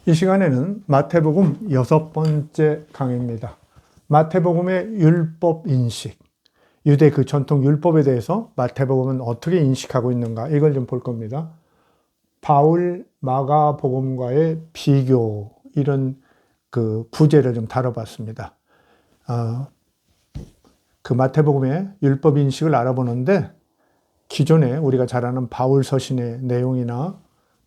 이 시간에는 마태복음 6번째 강의입니다. 마태복음의 율법 인식, 유대 그 전통 율법에 대해서 마태복음은 어떻게 인식하고 있는가, 이걸 좀 볼 겁니다. 바울 마가복음과의 비교, 이런 그 부제를 좀 다뤄봤습니다. 그 마태복음의 율법 인식을 알아보는데, 기존에 우리가 잘 아는 바울 서신의 내용이나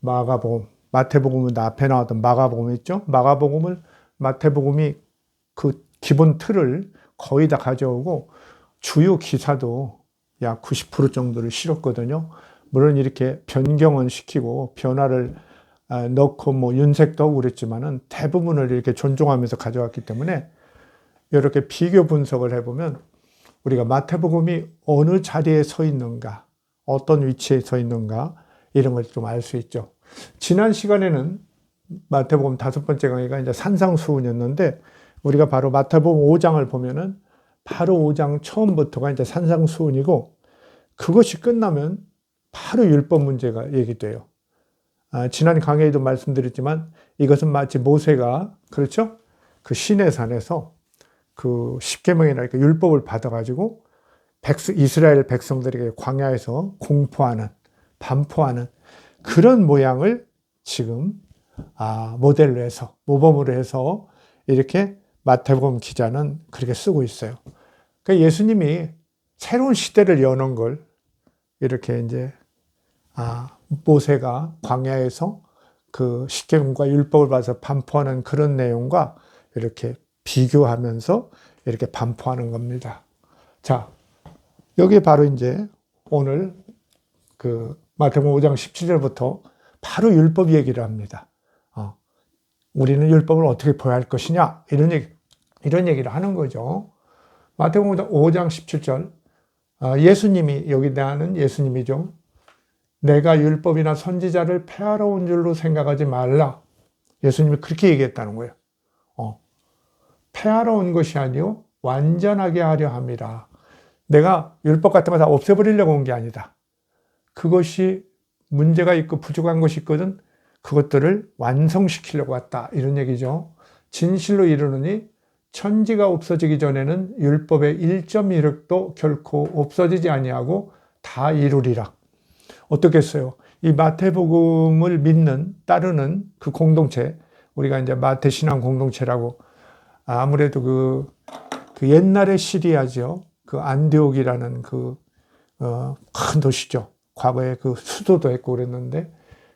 마가복음, 마태복음은 앞에 나왔던 마가복음 있죠? 마가복음을 마태복음이 그 기본 틀을 거의 다 가져오고 주요 기사도 약 90% 정도를 실었거든요. 물론 이렇게 변경은 시키고 변화를 넣고 뭐 윤색도 그랬지만은 대부분을 이렇게 존중하면서 가져왔기 때문에 이렇게 비교 분석을 해보면 우리가 마태복음이 어느 자리에 서 있는가, 어떤 위치에 서 있는가, 이런 걸 좀 알 수 있죠. 지난 시간에는 마태복음 5번째 강의가 이제 산상수훈이었는데, 우리가 바로 마태복음 5장을 보면은 바로 5장 처음부터가 이제 산상수훈이고, 그것이 끝나면 바로 율법 문제가 얘기돼요. 지난 강의에도 말씀드렸지만 이것은 마치 모세가, 그렇죠? 그 시내산에서 그 십계명이나 율법을 받아가지고 이스라엘 백성들에게 광야에서 공포하는, 반포하는 그런 모양을 지금 모델로 해서, 모범으로 해서 이렇게 마태복음 기자는 그렇게 쓰고 있어요. 그러니까 예수님이 새로운 시대를 여는 걸 이렇게 이제 모세가 광야에서 그 십계명과 율법을 봐서 반포하는 그런 내용과 이렇게 비교하면서 이렇게 반포하는 겁니다. 자, 여기 바로 이제 오늘 그 마태복음 5장 17절부터 바로 율법 얘기를 합니다. 우리는 율법을 어떻게 보여야 할 것이냐, 이런 얘기를 하는 거죠. 마태복음 5장 17절, 예수님이, 여기 대하는 예수님이죠. 내가 율법이나 선지자를 폐하러 온 줄로 생각하지 말라. 예수님이 그렇게 얘기했다는 거예요. 폐하러 온 것이 아니요 완전하게 하려 함이라. 내가 율법 같은 거 다 없애버리려고 온 게 아니다. 그것이 문제가 있고 부족한 것이 있거든, 그것들을 완성시키려고 왔다, 이런 얘기죠. 진실로 이르노니 천지가 없어지기 전에는 율법의 1.1획도 결코 없어지지 아니하고 다 이루리라. 어떻겠어요? 이 마태복음을 믿는, 따르는 그 공동체, 우리가 이제 마태 신앙 공동체라고, 아무래도 그 옛날의 시리아죠. 그 안디옥이라는 큰 도시죠. 과거에 그 수도도 했고 그랬는데,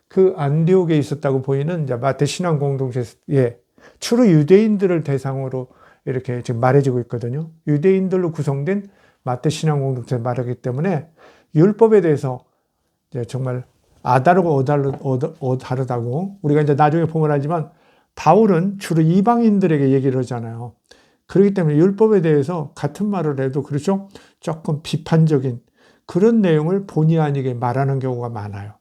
그 안디옥에 있었다고 보이는 이제 마태 신앙 공동체에 주로 유대인들을 대상으로 이렇게 지금 말해지고 있거든요. 유대인들로 구성된 마태 신앙 공동체 말하기 때문에 율법에 대해서 이제 정말 아다르고 어다르다고, 우리가 이제 나중에 보면 알지만 바울은 주로 이방인들에게 얘기를 하잖아요. 그렇기 때문에 율법에 대해서 같은 말을 해도, 그렇죠? 조금 비판적인 그런 내용을 본의 아니게 말하는 경우가 많아요.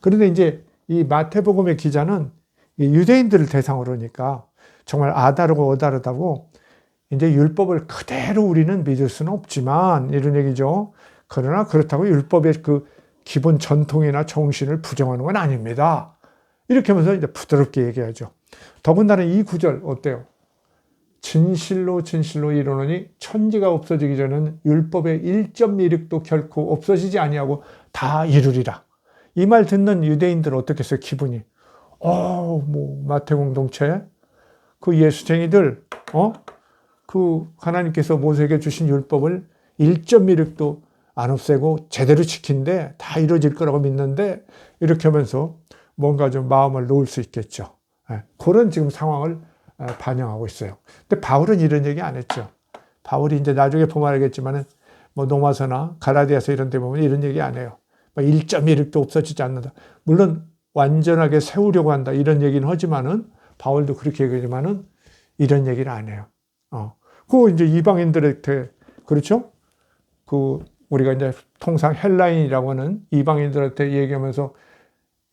그런데 이제 이 마태복음의 기자는 유대인들을 대상으로 하니까 정말 아다르고 어다르다고, 이제 율법을 그대로 우리는 믿을 수는 없지만, 이런 얘기죠. 그러나 그렇다고 율법의 그 기본 전통이나 정신을 부정하는 건 아닙니다. 이렇게 하면서 이제 부드럽게 얘기하죠. 더군다나 이 구절 어때요? 진실로 진실로 이르노니 천지가 없어지기 전에는 율법의 1.1획도 결코 없어지지 아니하고 다 이루리라. 이 말 듣는 유대인들 어떻겠어요? 기분이. 마태 공동체, 그 예수쟁이들, 그 하나님께서 모세에게 주신 율법을 1.1획도 안 없애고 제대로 지킨데 다 이루어질 거라고 믿는데, 이렇게 하면서 뭔가 좀 마음을 놓을 수 있겠죠. 그런 지금 상황을 반영하고 있어요. 근데 바울은 이런 얘기 안 했죠. 바울이 이제 나중에 보면 알겠지만은 뭐 로마서나 가라디아서 이런 데 보면 이런 얘기 안 해요. 1.1획도 없어지지 않는다. 물론 완전하게 세우려고 한다, 이런 얘기는 하지만은, 바울도 그렇게 얘기하지만은 이런 얘기를 안 해요. 그 이제 이방인들한테, 그렇죠? 우리가 이제 통상 헬라인이라고 하는 이방인들한테 얘기하면서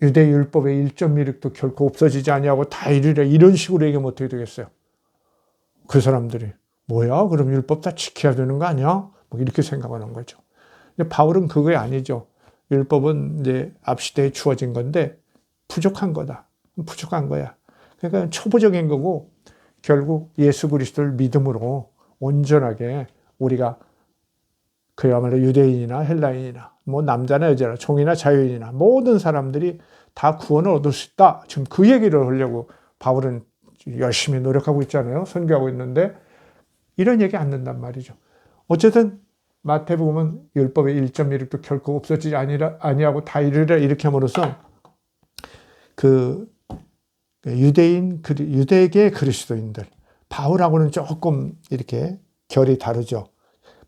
유대 율법의 1.1획도 결코 없어지지 아니하고 다 이루리라, 이런 식으로 얘기하면 어떻게 되겠어요? 그 사람들이 뭐야? 그럼 율법 다 지켜야 되는 거 아니야? 뭐 이렇게 생각하는 거죠. 근데 바울은 그게 아니죠. 율법은 이제 앞시대에 주어진 건데 부족한 거다. 부족한 거야. 그러니까 초보적인 거고 결국 예수 그리스도를 믿음으로 온전하게 우리가 그야말로 유대인이나 헬라인이나 뭐 남자나 여자나 종이나 자유인이나 모든 사람들이 다 구원을 얻을 수 있다. 지금 그 얘기를 하려고 바울은 열심히 노력하고 있잖아요. 선교하고 있는데 이런 얘기 안 된단 말이죠. 어쨌든 마태복음은 율법의 1.1도 결코 없어지지 아니하고 다 이르리라 이렇게 함으로써 그 유대계 그리스도인들 바울하고는 조금 이렇게 결이 다르죠.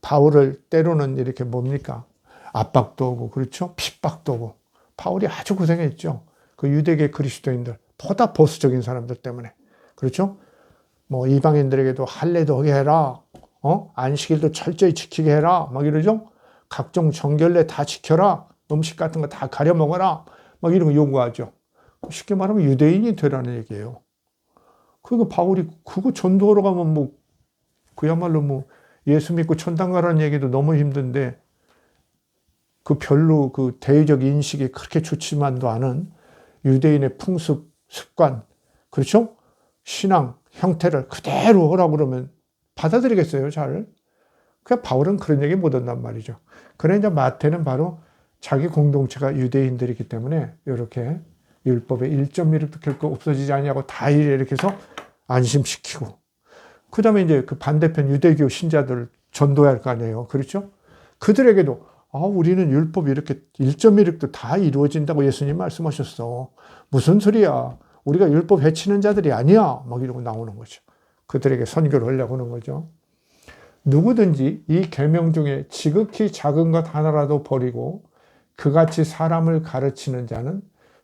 바울을 때로는 이렇게 뭡니까? 압박도 오고 그렇죠? 핍박도 오고 바울이 아주 고생했죠. 그 유대계 그리스도인들 보다 보수적인 사람들 때문에 그렇죠? 뭐 이방인들에게도 할례도 하게 해라. 안식일도 철저히 지키게 해라. 막 이러죠? 각종 정결례 다 지켜라. 음식 같은 거 다 가려 먹어라. 막 이런 거 요구하죠. 쉽게 말하면 유대인이 되라는 얘기예요. 그러니까 바울이 그거 전도하러 가면 뭐 그야말로 뭐 예수 믿고 천당 가라는 얘기도 너무 힘든데 그 별로 그 대의적 인식이 그렇게 좋지만도 않은 유대인의 풍습, 습관, 그렇죠? 신앙, 형태를 그대로 하라고 그러면 받아들이겠어요, 잘? 그러니까 바울은 그런 얘기 못 한단 말이죠. 그래 이제 마태는 바로 자기 공동체가 유대인들이기 때문에 이렇게 율법의 1.1도 결코 없어지지 아니하고 다 이렇게 해서 안심시키고 그 다음에 이제 그 반대편 유대교 신자들을 전도해야 할 거 아니에요. 그렇죠? 그들에게도 우리는 율법이 이렇게 1.1도 다 이루어진다고 예수님 말씀하셨어. 무슨 소리야. 우리가 율법 해치는 자들이 아니야. 막 이러고 나오는 거죠. 그들에게 선교를 하려고 하는 거죠. 누구든지 이 계명 중에 지극히 작은 것 하나라도 버리고 그같이 사람을 가르치는 자는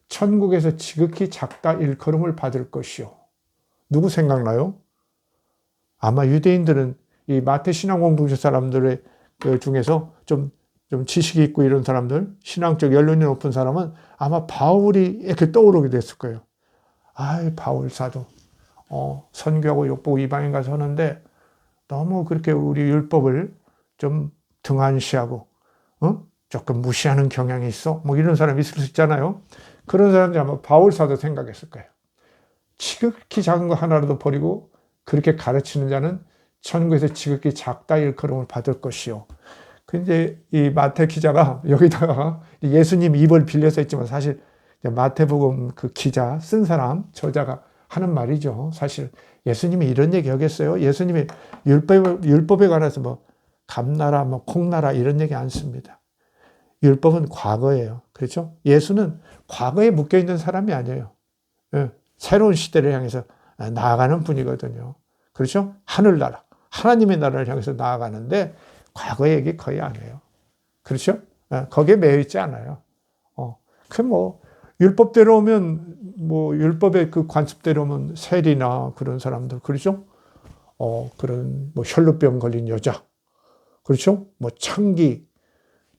천국에서 지극히 작다 일컬음을 받을 것이요. 누구 생각나요? 아마 유대인들은 이 마태 신앙 공동체 사람들의 중에서 좀 지식이 있고 이런 사람들, 신앙적 연륜이 높은 사람은 아마 바울이 이렇게 떠오르게 됐을 거예요. 바울 사도. 선교하고 욕보고 이방인 가서 하는데 너무 그렇게 우리 율법을 좀 등한시하고, 조금 무시하는 경향이 있어. 뭐 이런 사람이 있을 수 있잖아요. 그런 사람들이 아마 바울 사도 생각했을 거예요. 지극히 작은 거 하나라도 버리고 그렇게 가르치는 자는 천국에서 지극히 작다 일컬음을 받을 것이요. 근데 이 마태 기자가 여기다가 예수님 입을 빌려서 했지만 사실 마태복음 그 기자 쓴 사람 저자가 하는 말이죠. 사실 예수님이 이런 얘기 하겠어요? 예수님이 율법에 관해서 뭐 감나라 뭐 콩나라 이런 얘기 안 씁니다. 율법은 과거예요. 그렇죠? 예수는 과거에 묶여 있는 사람이 아니에요. 새로운 시대를 향해서 나아가는 분이거든요. 그렇죠? 하늘나라, 하나님의 나라를 향해서 나아가는데 과거 얘기 거의 안 해요. 그렇죠? 거기에 매여 있지 않아요. 율법대로 오면, 율법의 그 관습대로 오면 세리나 그런 사람들, 그렇죠? 그런, 혈루병 걸린 여자, 그렇죠? 창기,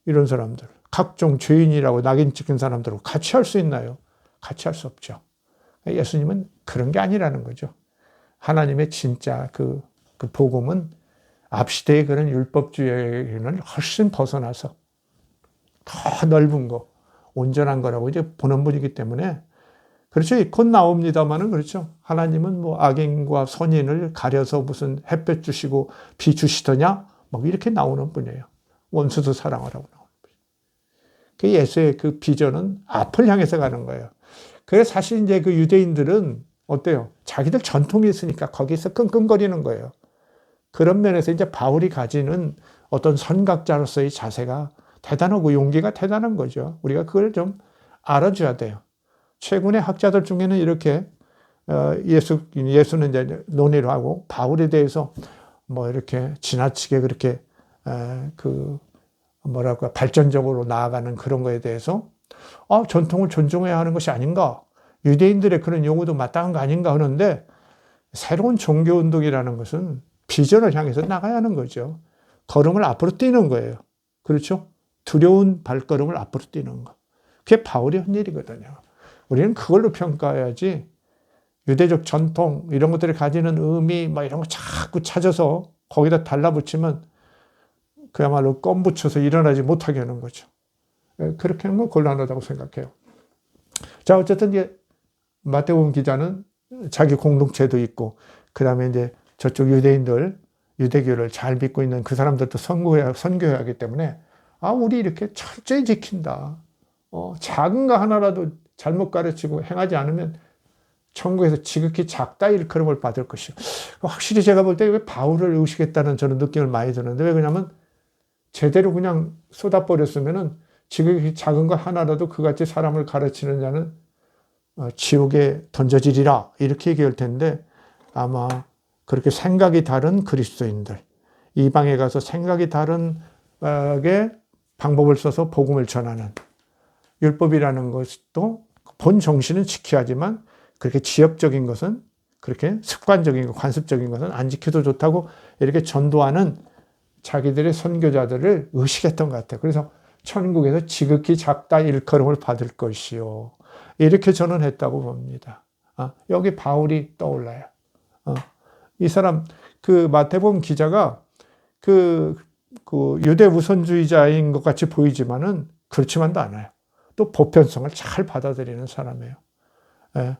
이런 사람들, 각종 죄인이라고 낙인 찍힌 사람들하고 같이 할 수 있나요? 같이 할 수 없죠. 예수님은 그런 게 아니라는 거죠. 하나님의 진짜 그 복음은 앞시대의 그런 율법주의는 훨씬 벗어나서 더 넓은 거, 온전한 거라고 이제 보는 분이기 때문에 그렇죠. 곧 나옵니다만은 그렇죠. 하나님은 악인과 선인을 가려서 무슨 햇볕 주시고 비 주시더냐? 이렇게 나오는 분이에요. 원수도 사랑하라고 나오는 분이에요. 그 예수의 그 비전은 앞을 향해서 가는 거예요. 그래서 사실 이제 그 유대인들은 어때요? 자기들 전통이 있으니까 거기서 끙끙거리는 거예요. 그런 면에서 이제 바울이 가지는 어떤 선각자로서의 자세가 대단하고 용기가 대단한 거죠. 우리가 그걸 좀 알아줘야 돼요. 최근의 학자들 중에는 이렇게 예수는 이제 논의를 하고 바울에 대해서 이렇게 지나치게 그렇게 발전적으로 나아가는 그런 거에 대해서 전통을 존중해야 하는 것이 아닌가? 유대인들의 그런 요구도 마땅한 거 아닌가 하는데 새로운 종교운동이라는 것은 비전을 향해서 나가야 하는 거죠. 걸음을 앞으로 뛰는 거예요. 그렇죠? 두려운 발걸음을 앞으로 뛰는 거. 그게 바울이 한 일이거든요. 우리는 그걸로 평가해야지 유대적 전통 이런 것들이 가지는 의미 이런 거 자꾸 찾아서 거기다 달라붙이면 그야말로 껌 붙여서 일어나지 못하게 하는 거죠. 그렇게 하는 건 곤란하다고 생각해요. 자, 어쨌든 이제 마태복음 기자는 자기 공동체도 있고, 그 다음에 이제 저쪽 유대인들, 유대교를 잘 믿고 있는 그 사람들도 선교해야 하기 때문에, 우리 이렇게 철저히 지킨다. 작은 거 하나라도 잘못 가르치고 행하지 않으면 천국에서 지극히 작다 일컬음을 받을 것이요. 확실히 제가 볼 때 왜 바울을 의식했다는 저는 느낌을 많이 드는데, 왜 그러냐면 제대로 그냥 쏟아버렸으면은 지극히 작은 것 하나라도 그같이 사람을 가르치는 자는 지옥에 던져지리라 이렇게 얘기할 텐데, 아마 그렇게 생각이 다른 그리스도인들, 이방에 가서 생각이 다른 게 방법을 써서 복음을 전하는, 율법이라는 것도 본 정신은 지켜야지만 그렇게 지엽적인 것은, 그렇게 습관적인 것, 관습적인 것은 안 지켜도 좋다고 이렇게 전도하는 자기들의 선교자들을 의식했던 것 같아요. 그래서 천국에서 지극히 작다 일컬음을 받을 것이요, 이렇게 전언했다고 봅니다. 여기 바울이 떠올라요. 이 사람, 그 마태복음 기자가 그 유대 우선주의자인 것 같이 보이지만은 그렇지만도 않아요. 또 보편성을 잘 받아들이는 사람이에요. 예.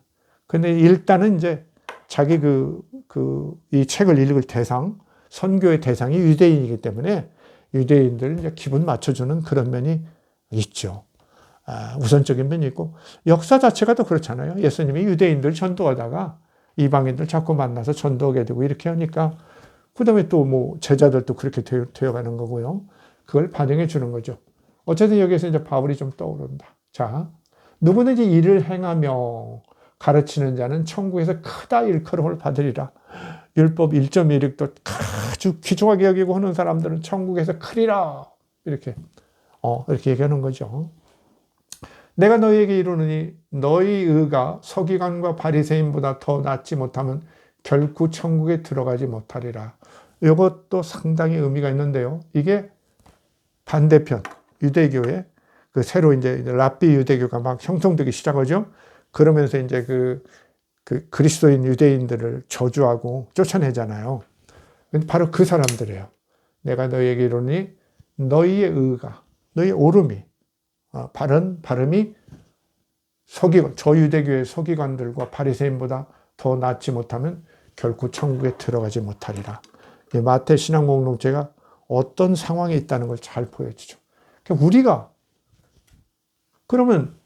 근데 일단은 이제 자기 이 책을 읽을 대상, 선교의 대상이 유대인이기 때문에 유대인들 이제 기분 맞춰주는 그런 면이 있죠. 우선적인 면이 있고, 역사 자체가 또 그렇잖아요. 예수님이 유대인들 전도하다가 이방인들 자꾸 만나서 전도하게 되고 이렇게 하니까, 그 다음에 또 뭐 제자들도 그렇게 되어가는 거고요. 그걸 반영해 주는 거죠. 어쨌든 여기서 이제 바울이 좀 떠오른다. 자, 누구든지 일을 행하며 가르치는 자는 천국에서 크다 일컬음을 받으리라. 율법 1.16도 아주 귀중하게 여기고 하는 사람들은 천국에서 크리라. 이렇게 얘기하는 거죠. 내가 너희에게 이르노니 너희 의가 서기관과 바리새인보다 더 낫지 못하면 결코 천국에 들어가지 못하리라. 이것도 상당히 의미가 있는데요. 이게 반대편 유대교의 그 새로 이제 랍비 유대교가 막 형성되기 시작하죠. 그러면서 이제 그 그리스도인 유대인들을 저주하고 쫓아내잖아요. 바로 그 사람들이에요. 내가 너희에게 이르노니 너희의 의가, 너희의 옳음이, 발음이 서기관, 저유대교의 서기관들과 바리새인보다 더 낫지 못하면 결코 천국에 들어가지 못하리라. 마태 신앙 공동체가 어떤 상황에 있다는 걸 잘 보여주죠. 그러니까 우리가 그러면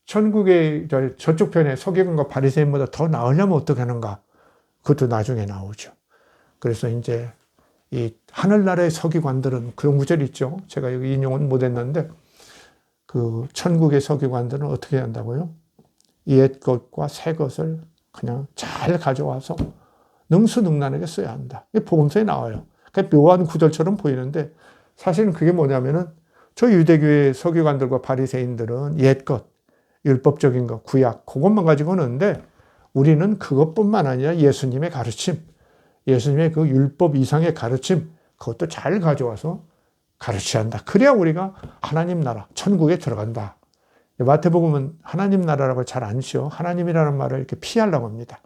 천국의 저쪽 편에 서기관과 바리새인보다 더 나으려면 어떻게 하는가? 그것도 나중에 나오죠. 그래서 이제 이 하늘나라의 서기관들은 그런 구절이 있죠. 제가 여기 인용은 못했는데, 그 천국의 서기관들은 어떻게 한다고요? 옛 것과 새 것을 그냥 잘 가져와서 능수능란하게 써야 한다. 이게 복음서에 나와요. 그러니까 묘한 구절처럼 보이는데, 사실은 그게 뭐냐면은 저 유대교의 서기관들과 바리새인들은 옛 것, 율법적인 것, 구약, 그것만 가지고 하는데, 우리는 그것뿐만 아니라 예수님의 가르침, 예수님의 그 율법 이상의 가르침, 그것도 잘 가져와서 가르쳐야 한다. 그래야 우리가 하나님 나라, 천국에 들어간다. 마태복음은 하나님 나라라고 잘 안 써. 하나님이라는 말을 이렇게 피하려고 합니다.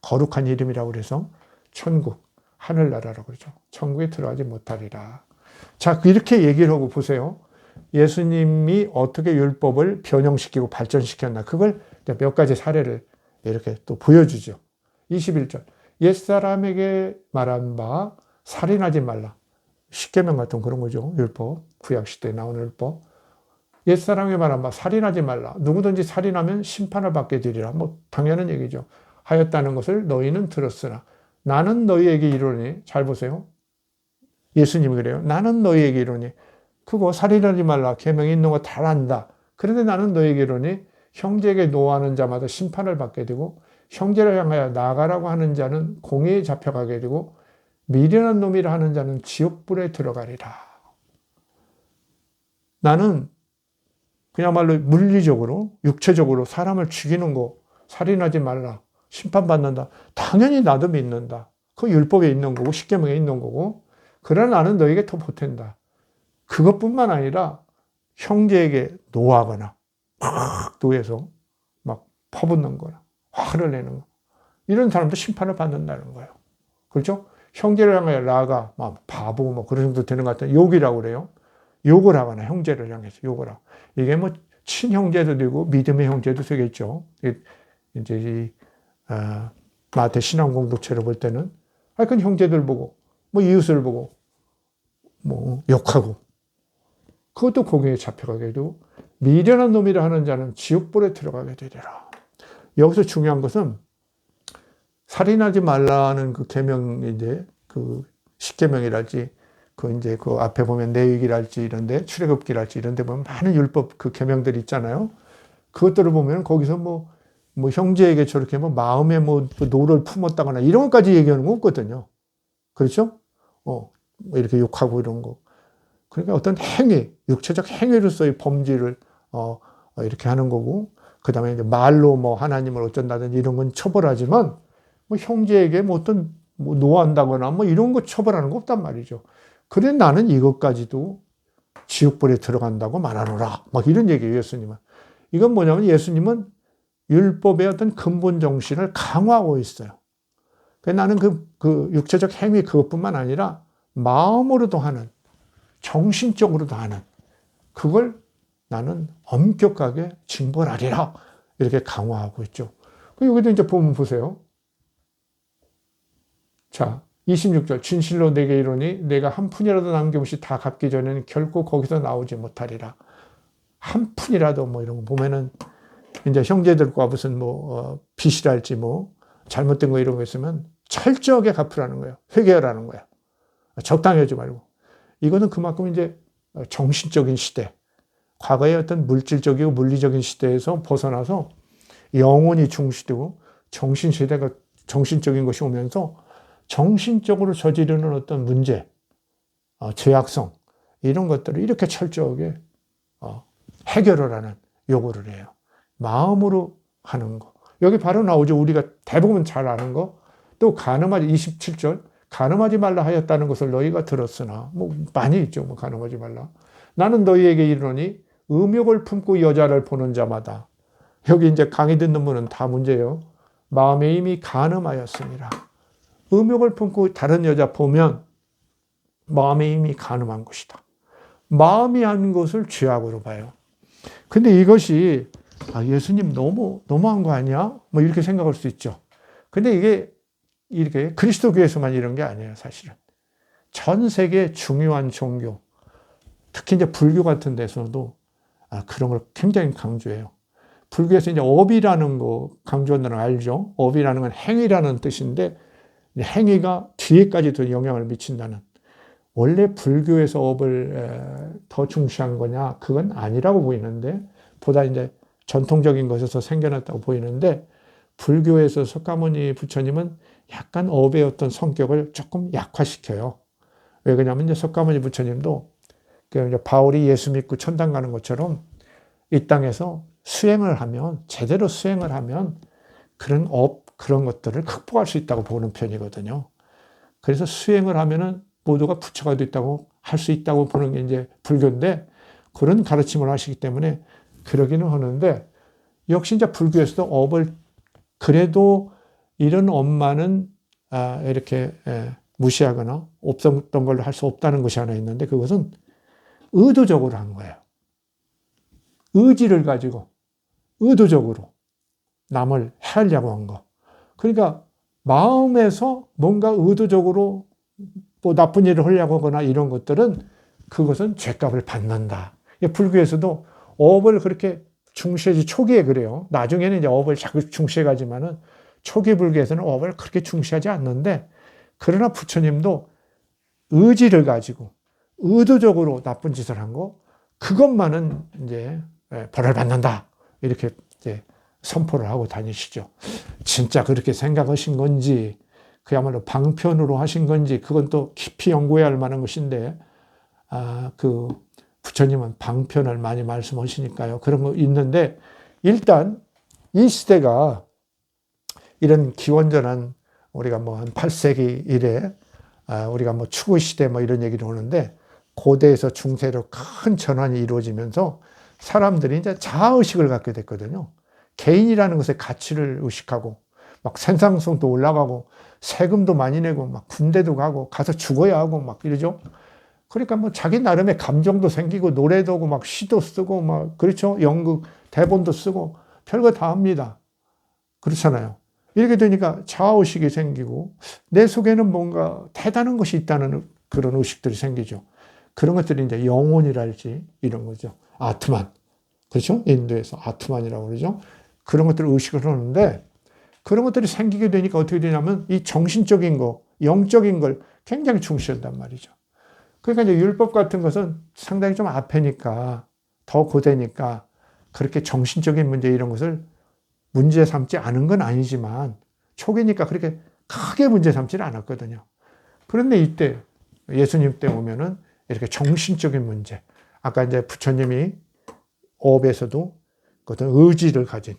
거룩한 이름이라고 그래서 천국, 하늘나라라고 그러죠. 천국에 들어가지 못하리라. 자, 이렇게 얘기를 하고 보세요. 예수님이 어떻게 율법을 변형시키고 발전시켰나. 그걸 몇 가지 사례를 이렇게 또 보여주죠. 21절. 옛사람에게 말한 바 살인하지 말라. 십계명 같은 그런 거죠. 율법. 구약시대에 나오는 율법. 옛사람에게 말한 바 살인하지 말라. 누구든지 살인하면 심판을 받게 되리라. 뭐 당연한 얘기죠. 하였다는 것을 너희는 들었으나 나는 너희에게 이르노니, 잘 보세요. 예수님이 그래요. 나는 너희에게 이르노니, 그거 살인하지 말라. 계명이 있는 거 다 안다. 그런데 나는 너희에게 이르노니 형제에게 노하는 자마다 심판을 받게 되고 형제를 향하여 나가라고 하는 자는 공회에 잡혀가게 되고 미련한 놈이라 하는 자는 지옥불에 들어가리라. 나는 그야말로 물리적으로, 육체적으로 사람을 죽이는 거, 살인하지 말라, 심판받는다. 당연히 나도 믿는다. 그 율법에 있는 거고 십계명에 있는 거고. 그러나 나는 너에게 더 보탠다. 그것뿐만 아니라 형제에게 노하거나 막 노해서 막 퍼붓는 거나 화를 내는 거, 이런 사람도 심판을 받는다는 거예요. 그렇죠? 형제를 향하여 나아가 막 바보 뭐 그런 정도 되는 것 같아요. 욕이라고 그래요. 욕을 하거나 형제를 향해서 욕을 하고. 이게 뭐 친형제도 되고 믿음의 형제도 되겠죠. 이제 마태 신앙 공동체를 볼 때는 그건 형제들 보고 뭐 이웃을 보고 뭐 욕하고 그것도 공경에 잡혀가게 되고 미련한 놈이라 하는 자는 지옥불에 들어가게 되리라. 여기서 중요한 것은 살인하지 말라는 그 계명인데 그 십계명이랄지 그 이제 그 앞에 보면 내위기랄지 이런데 출애굽기랄지 이런데 보면 많은 율법 그 계명들이 있잖아요. 그것들을 보면 거기서 뭐 형제에게 저렇게 뭐 마음에 뭐 노를 품었다거나 이런 것까지 얘기하는 거 없거든요. 그렇죠? 이렇게 욕하고 이런 거. 그러니까 어떤 행위, 육체적 행위로서의 범죄를 이렇게 하는 거고, 그 다음에 이제 말로 뭐 하나님을 어쩐다든지 이런 건 처벌하지만, 뭐 형제에게 뭐 어떤 뭐 노한다거나 뭐 이런 거 처벌하는 거 없단 말이죠. 그래 나는 이것까지도 지옥불에 들어간다고 말하노라. 막 이런 얘기예요, 예수님은. 이건 뭐냐면 예수님은 율법의 어떤 근본 정신을 강화하고 있어요. 나는 그 육체적 행위 그것뿐만 아니라 마음으로도 하는, 정신적으로도 하는, 그걸 나는 엄격하게 징벌하리라. 이렇게 강화하고 있죠. 여기도 이제 보면 보세요. 자, 26절. 진실로 내게 이르노니 내가 한 푼이라도 남김없이 다 갚기 전에는 결코 거기서 나오지 못하리라. 한 푼이라도 뭐 이런 거 보면은 이제 형제들과 무슨 빚이랄지 뭐 잘못된 거 이런 거 있으면 철저하게 갚으라는 거예요. 회개하라는 거예요. 적당히 하지 말고. 이거는 그만큼 이제 정신적인 시대, 과거의 어떤 물질적이고 물리적인 시대에서 벗어나서 영혼이 중시되고 정신시대가 정신적인 것이 오면서 정신적으로 저지르는 어떤 문제, 죄악성 이런 것들을 이렇게 철저하게 해결을 하는 요구를 해요. 마음으로 하는 거. 여기 바로 나오죠. 우리가 대부분 잘 아는 거. 또 간음하지 27절. 간음하지 말라 하였다는 것을 너희가 들었으나 뭐 많이 있죠. 뭐 간음하지 말라. 나는 너희에게 이르노니 음욕을 품고 여자를 보는 자마다 여기 이제 강의 듣는 분은 다 문제예요. 마음에 이미 간음하였습니다. 음욕을 품고 다른 여자 보면 마음에 이미 간음한 것이다. 마음이 한 것을 죄악으로 봐요. 근데 이것이 예수님 너무한 거 아니야? 뭐 이렇게 생각할 수 있죠. 근데 이게 이렇게 그리스도교에서만 이런 게 아니에요, 사실은. 전 세계 중요한 종교, 특히 이제 불교 같은 데서도 그런 걸 굉장히 강조해요. 불교에서 이제 업이라는 거 강조하는 걸 알죠? 업이라는 건 행위라는 뜻인데 행위가 뒤에까지도 영향을 미친다는. 원래 불교에서 업을 더 중시한 거냐? 그건 아니라고 보이는데 보다 이제 전통적인 것에서 생겨났다고 보이는데 불교에서 석가모니 부처님은 약간 업의 어떤 성격을 조금 약화시켜요. 왜 그러냐면 이제 석가모니 부처님도 이제 바울이 예수 믿고 천당 가는 것처럼 이 땅에서 수행을 하면 제대로 수행을 하면 그런 업 그런 것들을 극복할 수 있다고 보는 편이거든요. 그래서 수행을 하면은 모두가 부처가 됐다고 할 수 있다고 보는 게 이제 불교인데 그런 가르침을 하시기 때문에 그러기는 하는데 역시 이제 불교에서도 업을 그래도 이런 업만은 이렇게 무시하거나 없었던 걸로 할 수 없다는 것이 하나 있는데 그것은 의도적으로 한 거예요. 의지를 가지고 의도적으로 남을 해하려고 한 거. 그러니까 마음에서 뭔가 의도적으로 뭐 나쁜 일을 하려고 하거나 이런 것들은 그것은 죄값을 받는다. 불교에서도 업을 그렇게 중시하지 초기에 그래요. 나중에는 이제 업을 자꾸 중시해 가지만은 초기 불교에서는 업을 그렇게 중시하지 않는데 그러나 부처님도 의지를 가지고 의도적으로 나쁜 짓을 한 거 그것만은 이제 벌을 받는다. 이렇게 이제 선포를 하고 다니시죠. 진짜 그렇게 생각하신 건지 그야말로 방편으로 하신 건지 그건 또 깊이 연구해야 할 만한 것인데 그 부처님은 방편을 많이 말씀하시니까요. 그런 거 있는데 일단 이 시대가 이런 기원전한 우리가 뭐 한 8세기 이래 우리가 뭐 추구 시대 뭐 이런 얘기를 하는데 고대에서 중세로 큰 전환이 이루어지면서 사람들이 이제 자아의식을 갖게 됐거든요. 개인이라는 것의 가치를 의식하고 막 생산성도 올라가고 세금도 많이 내고 막 군대도 가고 가서 죽어야 하고 막 이러죠. 그러니까 뭐 자기 나름의 감정도 생기고 노래도 하고 막 시도 쓰고 막 그렇죠. 연극 대본도 쓰고 별거 다 합니다. 그렇잖아요. 이렇게 되니까 자아의식이 생기고 내 속에는 뭔가 대단한 것이 있다는 그런 의식들이 생기죠. 그런 것들이 이제 영혼이랄지 이런 거죠. 아트만. 그렇죠? 인도에서 아트만이라고 그러죠. 그런 것들을 의식을 하는데 그런 것들이 생기게 되니까 어떻게 되냐면 이 정신적인 거, 영적인 걸 굉장히 중시한단 말이죠. 그러니까 이제 율법 같은 것은 상당히 좀 앞에니까 더 고되니까 그렇게 정신적인 문제 이런 것을 문제 삼지 않은 건 아니지만 초기니까 그렇게 크게 문제 삼지는 않았거든요. 그런데 이때 예수님 때 오면은 이렇게 정신적인 문제, 아까 이제 부처님이 업에서도 어떤 의지를 가진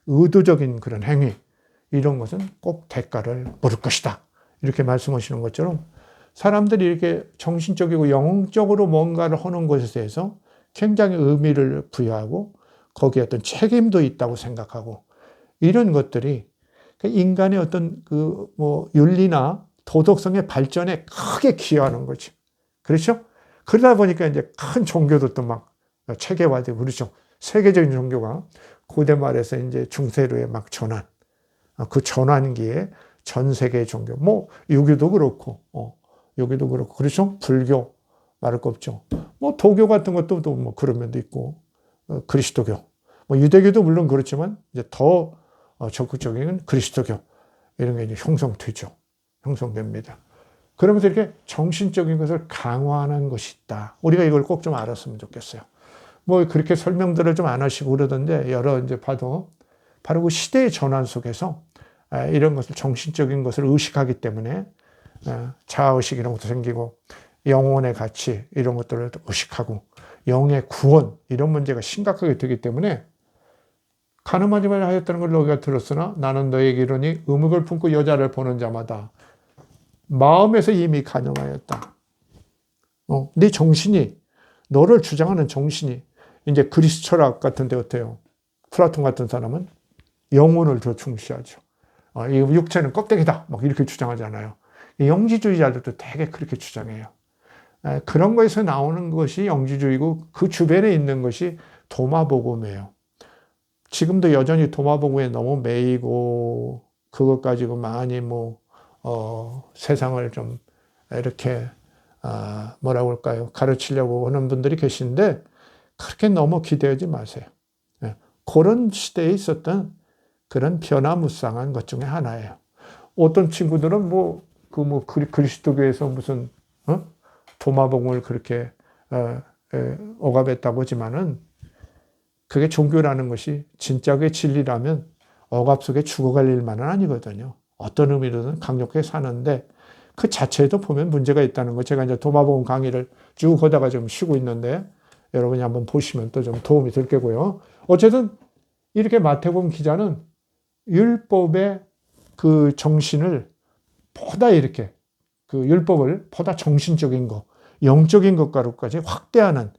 의도적인 그런 행위, 이런 것은 꼭 대가를 물을 것이다. 이렇게 말씀하시는 것처럼 사람들이 이렇게 정신적이고 영적으로 뭔가를 하는 것에 대해서 굉장히 의미를 부여하고 거기에 어떤 책임도 있다고 생각하고 이런 것들이 인간의 어떤 그 뭐 윤리나 도덕성의 발전에 크게 기여하는 거죠. 그렇죠? 그러다 보니까 이제 큰 종교도 또 막 체계화되고 그렇죠. 세계적인 종교가 고대 말에서 이제 중세로의 막 전환, 그 전환기에 전 세계 종교, 뭐 유교도 그렇고, 유교도 그렇고, 그렇죠? 불교 말할 거 없죠. 뭐 도교 같은 것도 또 뭐 그런 면도 있고, 그리스도교, 뭐 유대교도 물론 그렇지만 이제 더 적극적인 그리스도교 이런 게 이제 형성되죠. 형성됩니다. 그러면서 이렇게 정신적인 것을 강화하는 것이 있다. 우리가 이걸 꼭 좀 알았으면 좋겠어요. 뭐 그렇게 설명들을 좀 안 하시고 그러던데 여러 이제 봐도 바로 그 시대의 전환 속에서 이런 것을 정신적인 것을 의식하기 때문에 자아의식 이런 것도 생기고 영혼의 가치 이런 것들을 의식하고 영의 구원 이런 문제가 심각하게 되기 때문에 가늠하지 말라 하였다는 걸 너희가 들었으나 나는 너에게 이르니 의묵을 품고 여자를 보는 자마다 마음에서 이미 가늠하였다. 네 정신이 너를 주장하는 정신이 이제 그리스 철학 같은 데 어때요? 플라톤 같은 사람은 영혼을 더 중시하죠. 이 육체는 껍데기다 막 이렇게 주장하잖아요. 영지주의자들도 되게 그렇게 주장해요. 그런 거에서 나오는 것이 영지주의고 그 주변에 있는 것이 도마복음이에요. 지금도 여전히 도마복음에 너무 매이고 그것 가지고 많이 세상을 좀 이렇게 뭐라고 할까요? 가르치려고 하는 분들이 계신데 그렇게 너무 기대하지 마세요. 그런 시대에 있었던 그런 변화무쌍한 것 중에 하나예요. 어떤 친구들은 그리스도교에서 무슨 도마복음을 그렇게 억압했다고 하지만은 그게 종교라는 것이 진짜의 진리라면 억압 속에 죽어갈 일만은 아니거든요. 어떤 의미로든 강력하게 사는데 그 자체에도 보면 문제가 있다는 거. 제가 이제 도마복음 강의를 쭉 하다가 좀 쉬고 있는데 여러분이 한번 보시면 또 좀 도움이 될 거고요. 어쨌든 이렇게 마태복음 기자는 율법의 그 정신을 보다 이렇게 그 율법을 보다 정신적인 것, 영적인 것과로까지 확대하는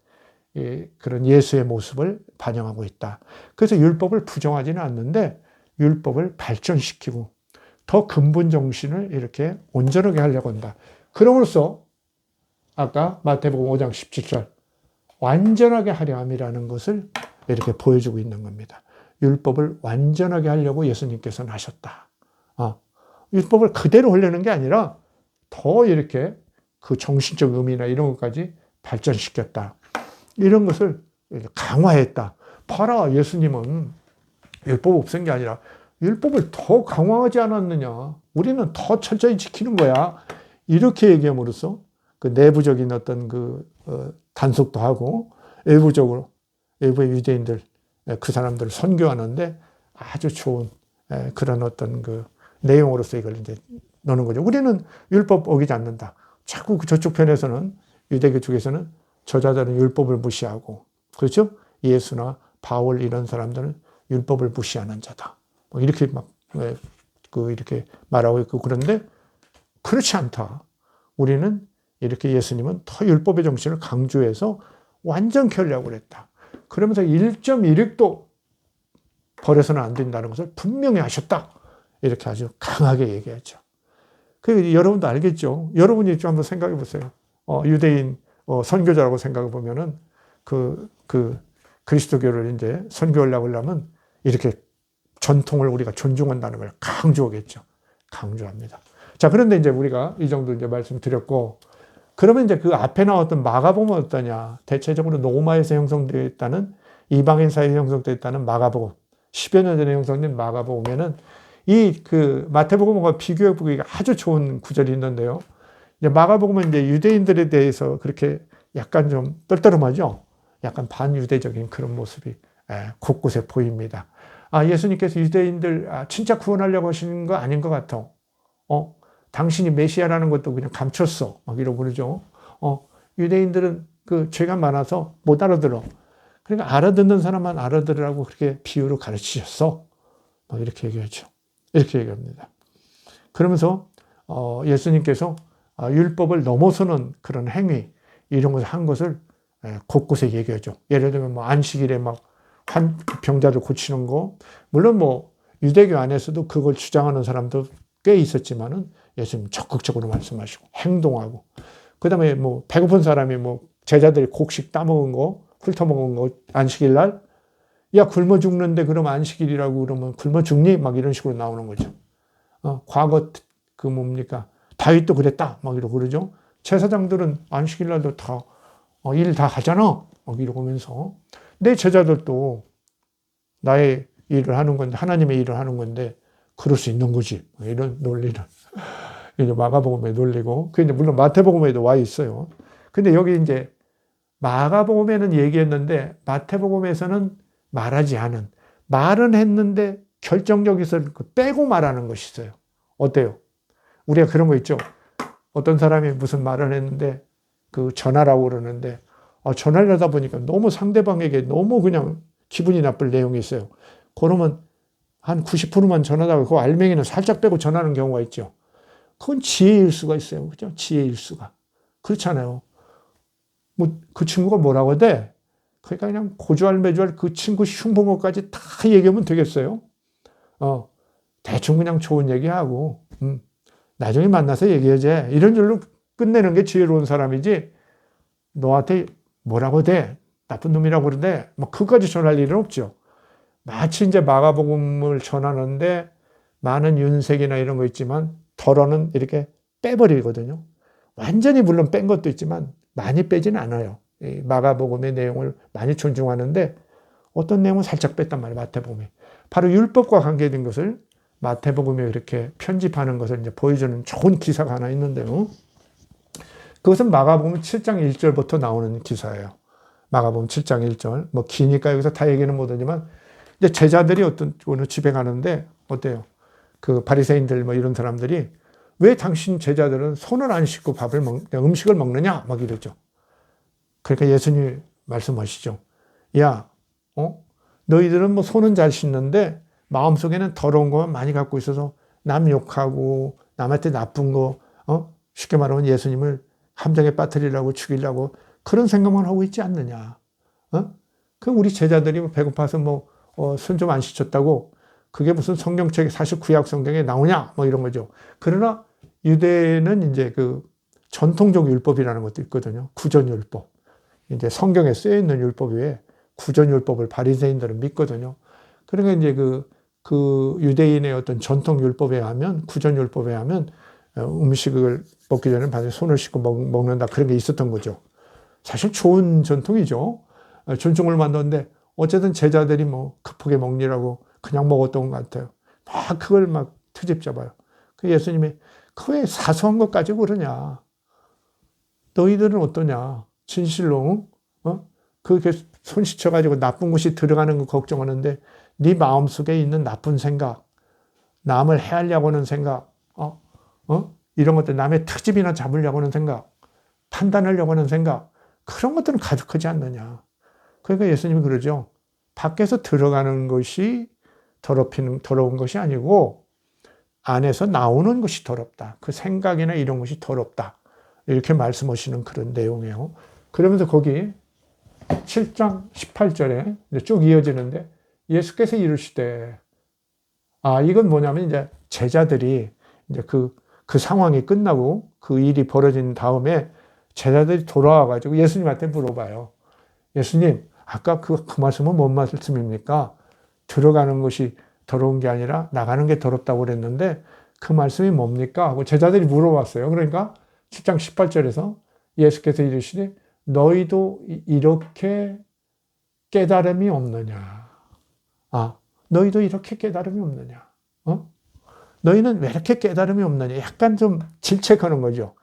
그런 예수의 모습을 반영하고 있다. 그래서 율법을 부정하지는 않는데 율법을 발전시키고 더 근본 정신을 이렇게 온전하게 하려고 한다. 그럼으로써 아까 마태복음 5장 17절 완전하게 하려 함이라는 것을 이렇게 보여주고 있는 겁니다. 율법을 완전하게 하려고 예수님께서는 하셨다. 율법을 그대로 하려는 게 아니라 더 이렇게 그 정신적 의미나 이런 것까지 발전시켰다. 이런 것을 강화했다. 봐라, 예수님은 율법 없앤 게 아니라 율법을 더 강화하지 않았느냐. 우리는 더 철저히 지키는 거야. 이렇게 얘기함으로써 그 내부적인 어떤 단속도 하고 외부의 유대인들, 그 사람들을 선교하는데 아주 좋은 그런 어떤 그 내용으로서 이걸 이제 넣는 거죠. 우리는 율법 어기지 않는다. 자꾸 저쪽 편에서는 유대교 쪽에서는 저자들은 율법을 무시하고, 그렇죠? 예수나 바울 이런 사람들은 율법을 무시하는 자다. 이렇게 이렇게 말하고 있고, 그런데 그렇지 않다. 우리는 이렇게 예수님은 더 율법의 정신을 강조해서 완전히 하려고 그랬다. 그러면서 1.1획도 버려서는 안 된다는 것을 분명히 하셨다. 이렇게 아주 강하게 얘기하죠. 여러분도 알겠죠? 여러분이 좀 한번 생각해 보세요. 유대인 선교자라고 생각해 보면은 그리스도교를 이제 선교하려고 하려면 이렇게 전통을 우리가 존중한다는 걸 강조하겠죠. 강조합니다. 자, 그런데 이제 우리가 이 정도 이제 말씀드렸고, 그러면 이제 그 앞에 나왔던 마가복음은 어떠냐? 대체적으로 로마에서 형성되어 있다는, 이방인 사이에 형성되어 있다는 마가복음, 10여 년 전에 형성된 마가복음에는 이 그 마태복음과 비교해 보기가 아주 좋은 구절이 있는데요. 이제 마가복음은 이제 유대인들에 대해서 그렇게 약간 좀 떨떠름하죠. 약간 반유대적인 그런 모습이 곳곳에 보입니다. 아, 예수님께서 유대인들 진짜 구원하려고 하시는 거 아닌 것 같아. 당신이 메시아라는 것도 그냥 감췄어. 막 이러고 그러죠. 유대인들은 그 죄가 많아서 못 알아들어. 그러니까 알아듣는 사람만 알아들으라고 그렇게 비유로 가르치셨어. 막 이렇게 얘기하죠. 이렇게 얘기합니다. 그러면서 예수님께서 율법을 넘어서는 그런 행위, 이런 것을 한 것을 곳곳에 얘기하죠. 예를 들면 뭐 안식일에 막 병자들 고치는 거, 물론 뭐 유대교 안에서도 그걸 주장하는 사람도 꽤 있었지만은 예수님 적극적으로 말씀하시고 행동하고, 그다음에 뭐 배고픈 사람이 뭐 제자들이 곡식 따먹은 거, 훑어먹은 거 안식일 날, 야 굶어 죽는데 그럼 안식일이라고 그러면 굶어 죽니? 막 이런 식으로 나오는 거죠. 과거 그 뭡니까? 다윗도 그랬다. 막 이러고 그러죠. 제사장들은 안식일 날도 다 일 다 하잖아. 막 이러고 하면서 내 제자들도 나의 일을 하는 건데, 하나님의 일을 하는 건데 그럴 수 있는 거지. 이런 논리를 이제 마가복음에 논리고, 그게 이제 물론 마태복음에도 와 있어요. 근데 여기 이제 마가복음에는 얘기했는데 마태복음에서는 말하지 않은, 말은 했는데 결정적에서 빼고 말하는 것이 있어요. 어때요? 우리가 그런 거 있죠. 어떤 사람이 무슨 말을 했는데 그 전하라고 그러는데 전화를 하다 보니까 너무 상대방에게 너무 그냥 기분이 나쁠 내용이 있어요. 그러면 한 90%만 전하다가 그 알맹이는 살짝 빼고 전하는 경우가 있죠. 그건 지혜일 수가 있어요. 그죠? 지혜일 수가. 그렇잖아요. 뭐 그 친구가 뭐라고 돼? 그러니까 그냥 고주할매주할 그 친구 흉보고까지 다 얘기하면 되겠어요? 대충 그냥 좋은 얘기하고, 나중에 만나서 얘기하지. 이런 줄로 끝내는 게 지혜로운 사람이지, 너한테 뭐라고 돼? 나쁜 놈이라고 그러대? 뭐, 그까지 전할 일은 없죠. 마치 이제 마가복음을 전하는데 많은 윤색이나 이런 거 있지만 덜어는 이렇게 빼버리거든요. 완전히 물론 뺀 것도 있지만 많이 빼지는 않아요. 이 마가복음의 내용을 많이 존중하는데 어떤 내용은 살짝 뺐단 말이에요. 마태복음에. 바로 율법과 관계된 것을 마태복음에 이렇게 편집하는 것을 이제 보여주는 좋은 기사가 하나 있는데요. 그것은 마가복음 7장 1절부터 나오는 기사예요. 마가복음 7장 1절. 뭐 기니까 여기서 다 얘기는 못하지만 이제 제자들이 어떤 오늘 집에 가는데 어때요? 그 바리새인들 뭐 이런 사람들이 왜 당신 제자들은 손을 안 씻고 음식을 먹느냐? 막 이러죠. 그러니까 예수님이 말씀하시죠. 야, 너희들은 뭐 손은 잘 씻는데 마음속에는 더러운 것만 많이 갖고 있어서 남 욕하고 남한테 나쁜 거, 쉽게 말하면 예수님을 함정에 빠뜨리려고 죽이려고 그런 생각만 하고 있지 않느냐. 그 우리 제자들이 배고파서 뭐 손 좀 안 씻었다고 그게 무슨 성경책에 사실 구약 성경에 나오냐 뭐 이런 거죠. 그러나 유대는 이제 그 전통적 율법이라는 것도 있거든요. 구전율법. 이제 성경에 쓰여 있는 율법 외에 구전율법을 바리새인들은 믿거든요. 그러니까 이제 그 유대인의 어떤 전통 율법에 하면, 구전율법에 하면 음식을 먹기 전에 반드시 손을 씻고 먹는다, 그런 게 있었던 거죠. 사실 좋은 전통이죠. 존중을 만드는데 어쨌든 제자들이 뭐 급하게 먹느라고 그냥 먹었던 것 같아요. 막 그걸 막 트집 잡아요. 그 예수님이 그 왜 사소한 것 가지고 그러냐. 너희들은 어떠냐. 진실로 그렇게 손 씻어가지고 나쁜 것이 들어가는 거 걱정하는데 네 마음속에 있는 나쁜 생각, 남을 해하려고 하는 생각, 이런 것들, 남의 트집이나 잡으려고 하는 생각, 판단하려고 하는 생각, 그런 것들은 가득하지 않느냐. 그러니까 예수님이 그러죠. 밖에서 들어가는 것이 더러운 것이 아니고 안에서 나오는 것이 더럽다. 그 생각이나 이런 것이 더럽다. 이렇게 말씀하시는 그런 내용이에요. 그러면서 거기 7장 18절에 쭉 이어지는데 예수께서 이르시되, 이건 뭐냐면 이제 제자들이 이제 그 상황이 끝나고 그 일이 벌어진 다음에 제자들이 돌아와가지고 예수님한테 물어봐요. 예수님, 아까 그 말씀은 뭔 말씀입니까? 들어가는 것이 더러운 게 아니라 나가는 게 더럽다고 그랬는데 그 말씀이 뭡니까? 하고 제자들이 물어봤어요. 그러니까 7장 18절에서 예수께서 이르시되 너희도 이렇게 깨달음이 없느냐. 너희도 이렇게 깨달음이 없느냐. 너희는 왜 이렇게 깨달음이 없느냐. 약간 좀 질책하는 거죠.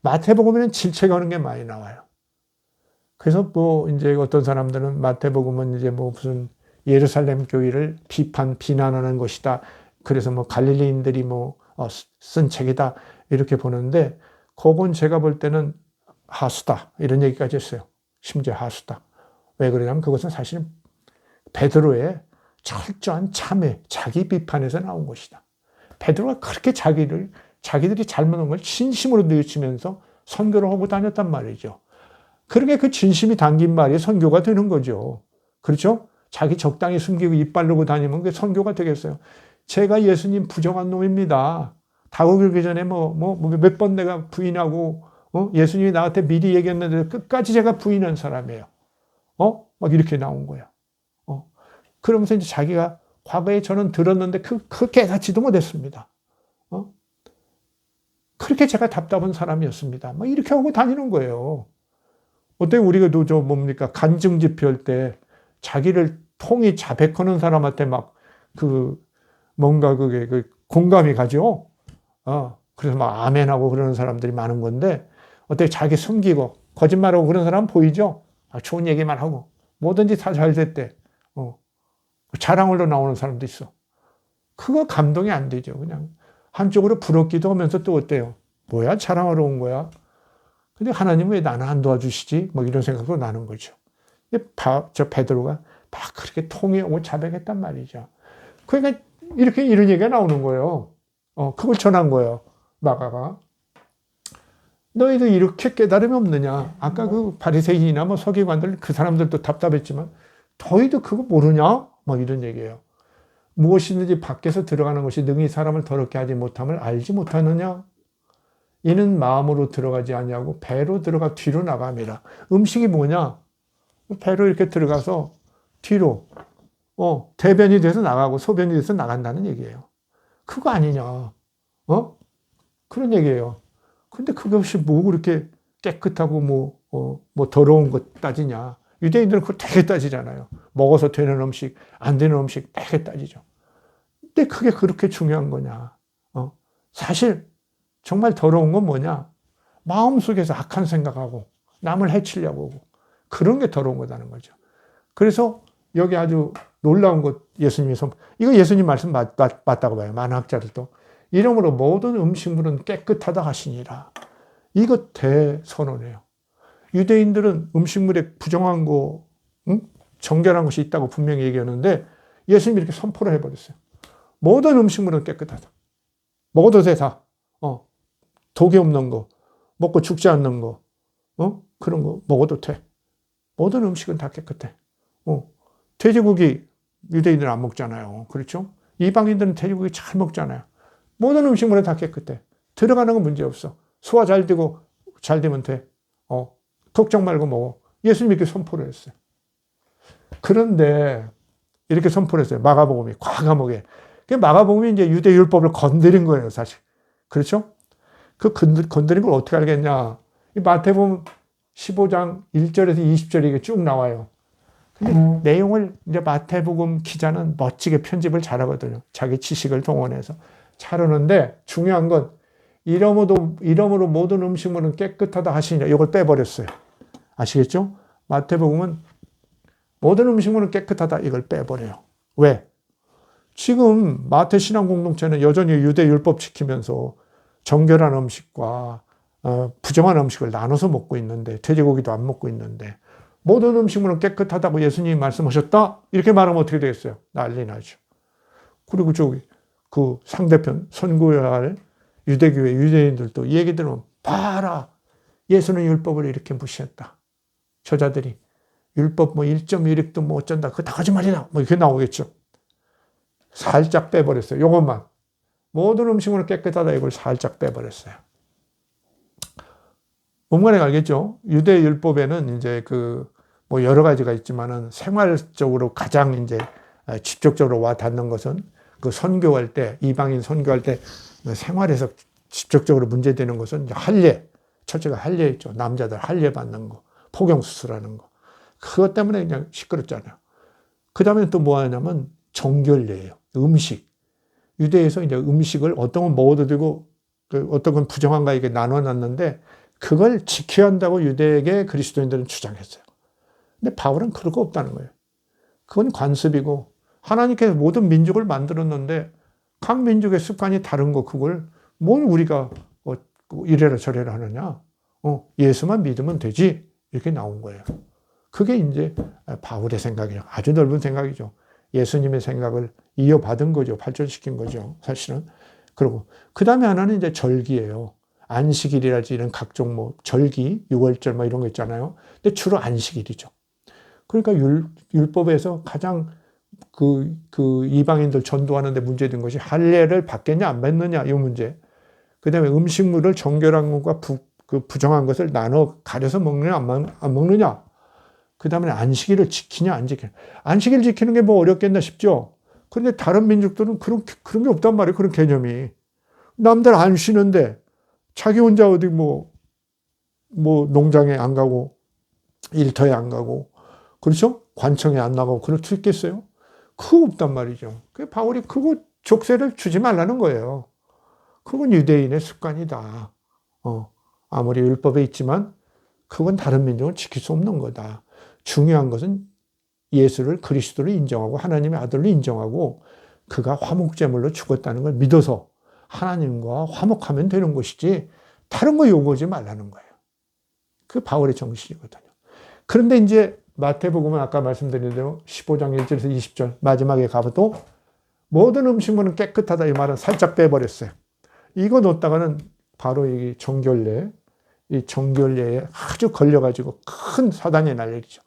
마태복음에는 질책하는 게 많이 나와요. 그래서 뭐 이제 어떤 사람들은 마태복음은 이제 뭐 무슨 예루살렘 교회를 비난하는 것이다. 그래서 뭐 갈릴리인들이 쓴 책이다. 이렇게 보는데 그건 제가 볼 때는 하수다. 이런 얘기까지 했어요. 심지어 하수다. 왜 그러냐면 그것은 사실은 베드로의 철저한 참회, 자기 비판에서 나온 것이다. 베드로가 그렇게 자기들이 잘못한 걸 진심으로 뉘우치면서 선교를 하고 다녔단 말이죠. 그러게 그 진심이 담긴 말이 선교가 되는 거죠. 그렇죠? 자기 적당히 숨기고 입 바르고 다니면 그게 선교가 되겠어요. 제가 예수님 부정한 놈입니다. 다고 그러기 전에 몇 번 내가 부인하고, 예수님이 나한테 미리 얘기했는데 끝까지 제가 부인한 사람이에요. 막 이렇게 나온 거야. 그러면서 이제 자기가 과거에 저는 들었는데 그 깨닫지도 못했습니다. 그렇게 제가 답답한 사람이었습니다. 막 이렇게 하고 다니는 거예요. 어때 우리가 간증 집회할 때 자기를 통이 자백하는 사람한테 뭔가 그게 공감이 가죠. 그래서 막 아멘하고 그러는 사람들이 많은 건데 어때 자기 숨기고 거짓말하고 그런 사람 보이죠? 좋은 얘기만 하고 뭐든지 다 잘 됐대. 자랑으로 나오는 사람도 있어. 그거 감동이 안 되죠. 그냥 한쪽으로 부럽기도 하면서 또 어때요? 뭐야 자랑하러 온 거야? 근데 하나님 왜 나는 안 도와주시지? 이런 생각도 나는 거죠. 저 베드로가 막 그렇게 통해오고 자백했단 말이죠. 그러니까 이런 얘기가 나오는 거예요. 그걸 전한 거예요. 마가가. 너희도 이렇게 깨달음이 없느냐? 아까 그 바리새인이나 서기관들 그 사람들도 답답했지만 너희도 그거 모르냐? 이런 얘기예요. 무엇이든지 밖에서 들어가는 것이 능히 사람을 더럽게 하지 못함을 알지 못하느냐? 이는 마음으로 들어가지 아니하고 배로 들어가 뒤로 나갑니다. 음식이 뭐냐? 배로 이렇게 들어가서 뒤로 대변이 돼서 나가고 소변이 돼서 나간다는 얘기예요. 그거 아니냐? 그런 얘기예요. 근데 그것이 뭐 그렇게 깨끗하고 더러운 것 따지냐? 유대인들은 그거 되게 따지잖아요. 먹어서 되는 음식, 안 되는 음식 되게 따지죠. 근데 그게 그렇게 중요한 거냐? 사실 정말 더러운 건 뭐냐? 마음속에서 악한 생각하고 남을 해치려고 하고 그런 게 더러운 거다는 거죠. 그래서 여기 아주 놀라운 것 예수님이 이거 예수님 말씀 맞다고 봐요. 많은 학자들도. 이러므로 모든 음식물은 깨끗하다 하시니라. 이거 대선언해요. 유대인들은 음식물에 부정한 거, 정결한 것이 있다고 분명히 얘기하는데 예수님이 이렇게 선포를 해버렸어요. 모든 음식물은 깨끗하다. 먹어도 돼, 다. 독이 없는 거, 먹고 죽지 않는 거, 그런 거 먹어도 돼. 모든 음식은 다 깨끗해. 돼지고기 유대인들은 안 먹잖아요. 그렇죠? 이방인들은 돼지고기 잘 먹잖아요. 모든 음식물은 다 깨끗해. 들어가는 건 문제 없어. 소화 잘 되고 잘 되면 돼. 걱정 말고 먹어. 예수님이 이렇게 선포를 했어요. 그런데 이렇게 선포를 했어요. 마가복음이 과감하게. 마가복음이 이제 유대 율법을 건드린 거예요, 사실. 그렇죠? 그 건드린 걸 어떻게 알겠냐? 이 마태복음 15장 1절에서 20절에 이게 쭉 나와요. 근데 내용을 이제 마태복음 기자는 멋지게 편집을 잘하거든요. 자기 지식을 동원해서 잘하는데 중요한 건 이러므로 모든 음식물은 깨끗하다 하시니라. 이걸 빼버렸어요. 아시겠죠? 마태복음은 모든 음식물은 깨끗하다 이걸 빼버려요. 왜? 지금 마태 신앙 공동체는 여전히 유대 율법 지키면서 정결한 음식과 부정한 음식을 나눠서 먹고 있는데 돼지고기도 안 먹고 있는데 모든 음식물은 깨끗하다고 예수님이 말씀하셨다? 이렇게 말하면 어떻게 되겠어요? 난리 나죠. 그리고 그 상대편 선고해야 할 유대교회 유대인들도 이 얘기 들으면 봐라. 예수는 율법을 이렇게 무시했다. 저자들이 율법 1.1획도 어쩐다. 그거 다 거짓말이다. 이렇게 나오겠죠. 살짝 빼버렸어요. 요것만. 모든 음식물은 깨끗하다 이걸 살짝 빼버렸어요. 뭔가에 알겠죠? 유대 율법에는 이제 여러 가지가 있지만은 생활적으로 가장 이제 직접적으로 와 닿는 것은 그 선교할 때, 이방인 선교할 때 생활에서 직접적으로 문제되는 것은 이제 할례. 첫째가 할례 있죠. 남자들 할례 받는 거, 포경수술하는 거. 그것 때문에 그냥 시끄럽잖아요. 그 다음에 또 뭐 하냐면 정결례예요. 음식. 유대에서 이제 음식을 어떤 건 먹어도 되고 어떤 건 부정한가 이게 나눠놨는데 그걸 지켜야 한다고 유대에게 그리스도인들은 주장했어요. 근데 바울은 그럴 거 없다는 거예요. 그건 관습이고 하나님께서 모든 민족을 만들었는데 각 민족의 습관이 다른 거 그걸 뭘 우리가 이래라 저래라 하느냐. 예수만 믿으면 되지. 이렇게 나온 거예요. 그게 이제 바울의 생각이에요. 아주 넓은 생각이죠. 예수님의 생각을 이어받은 거죠. 발전시킨 거죠. 사실은. 그리고 그 다음에 하나는 이제 절기예요. 안식일이라든지 이런 각종 뭐 절기, 6월절 뭐 이런 거 있잖아요. 근데 주로 안식일이죠. 그러니까 율법에서 가장 그 이방인들 전도하는데 문제된 것이 할례를 받겠냐 안 받느냐 이 문제. 그 다음에 음식물을 정결한 것과 부정한 것을 나눠 가려서 먹느냐 안 먹느냐. 그 다음에 안식일을 지키냐 안 지키냐. 안식일 지키는 게 뭐 어렵겠나 싶죠. 그런데 다른 민족들은 그런 게 없단 말이에요. 그런 개념이. 남들 안 쉬는데 자기 혼자 어디 뭐 농장에 안 가고 일터에 안 가고 그렇죠? 관청에 안 나가고 그럴 수 있겠어요? 그거 없단 말이죠. 그 바울이 그거 족쇄를 주지 말라는 거예요. 그건 유대인의 습관이다. 아무리 율법에 있지만 그건 다른 민족은 지킬 수 없는 거다. 중요한 것은 예수를 그리스도를 인정하고 하나님의 아들로 인정하고 그가 화목제물로 죽었다는 걸 믿어서 하나님과 화목하면 되는 것이지 다른 거 요구하지 말라는 거예요. 그 바울의 정신이거든요. 그런데 이제 마태복음은 아까 말씀드린 대로 15장 1절에서 20절 마지막에 가봐도 모든 음식물은 깨끗하다 이 말은 살짝 빼버렸어요. 이거 놓다가는 바로 이 정결례, 이 정결례에 아주 걸려가지고 큰 사단이 날 일이죠.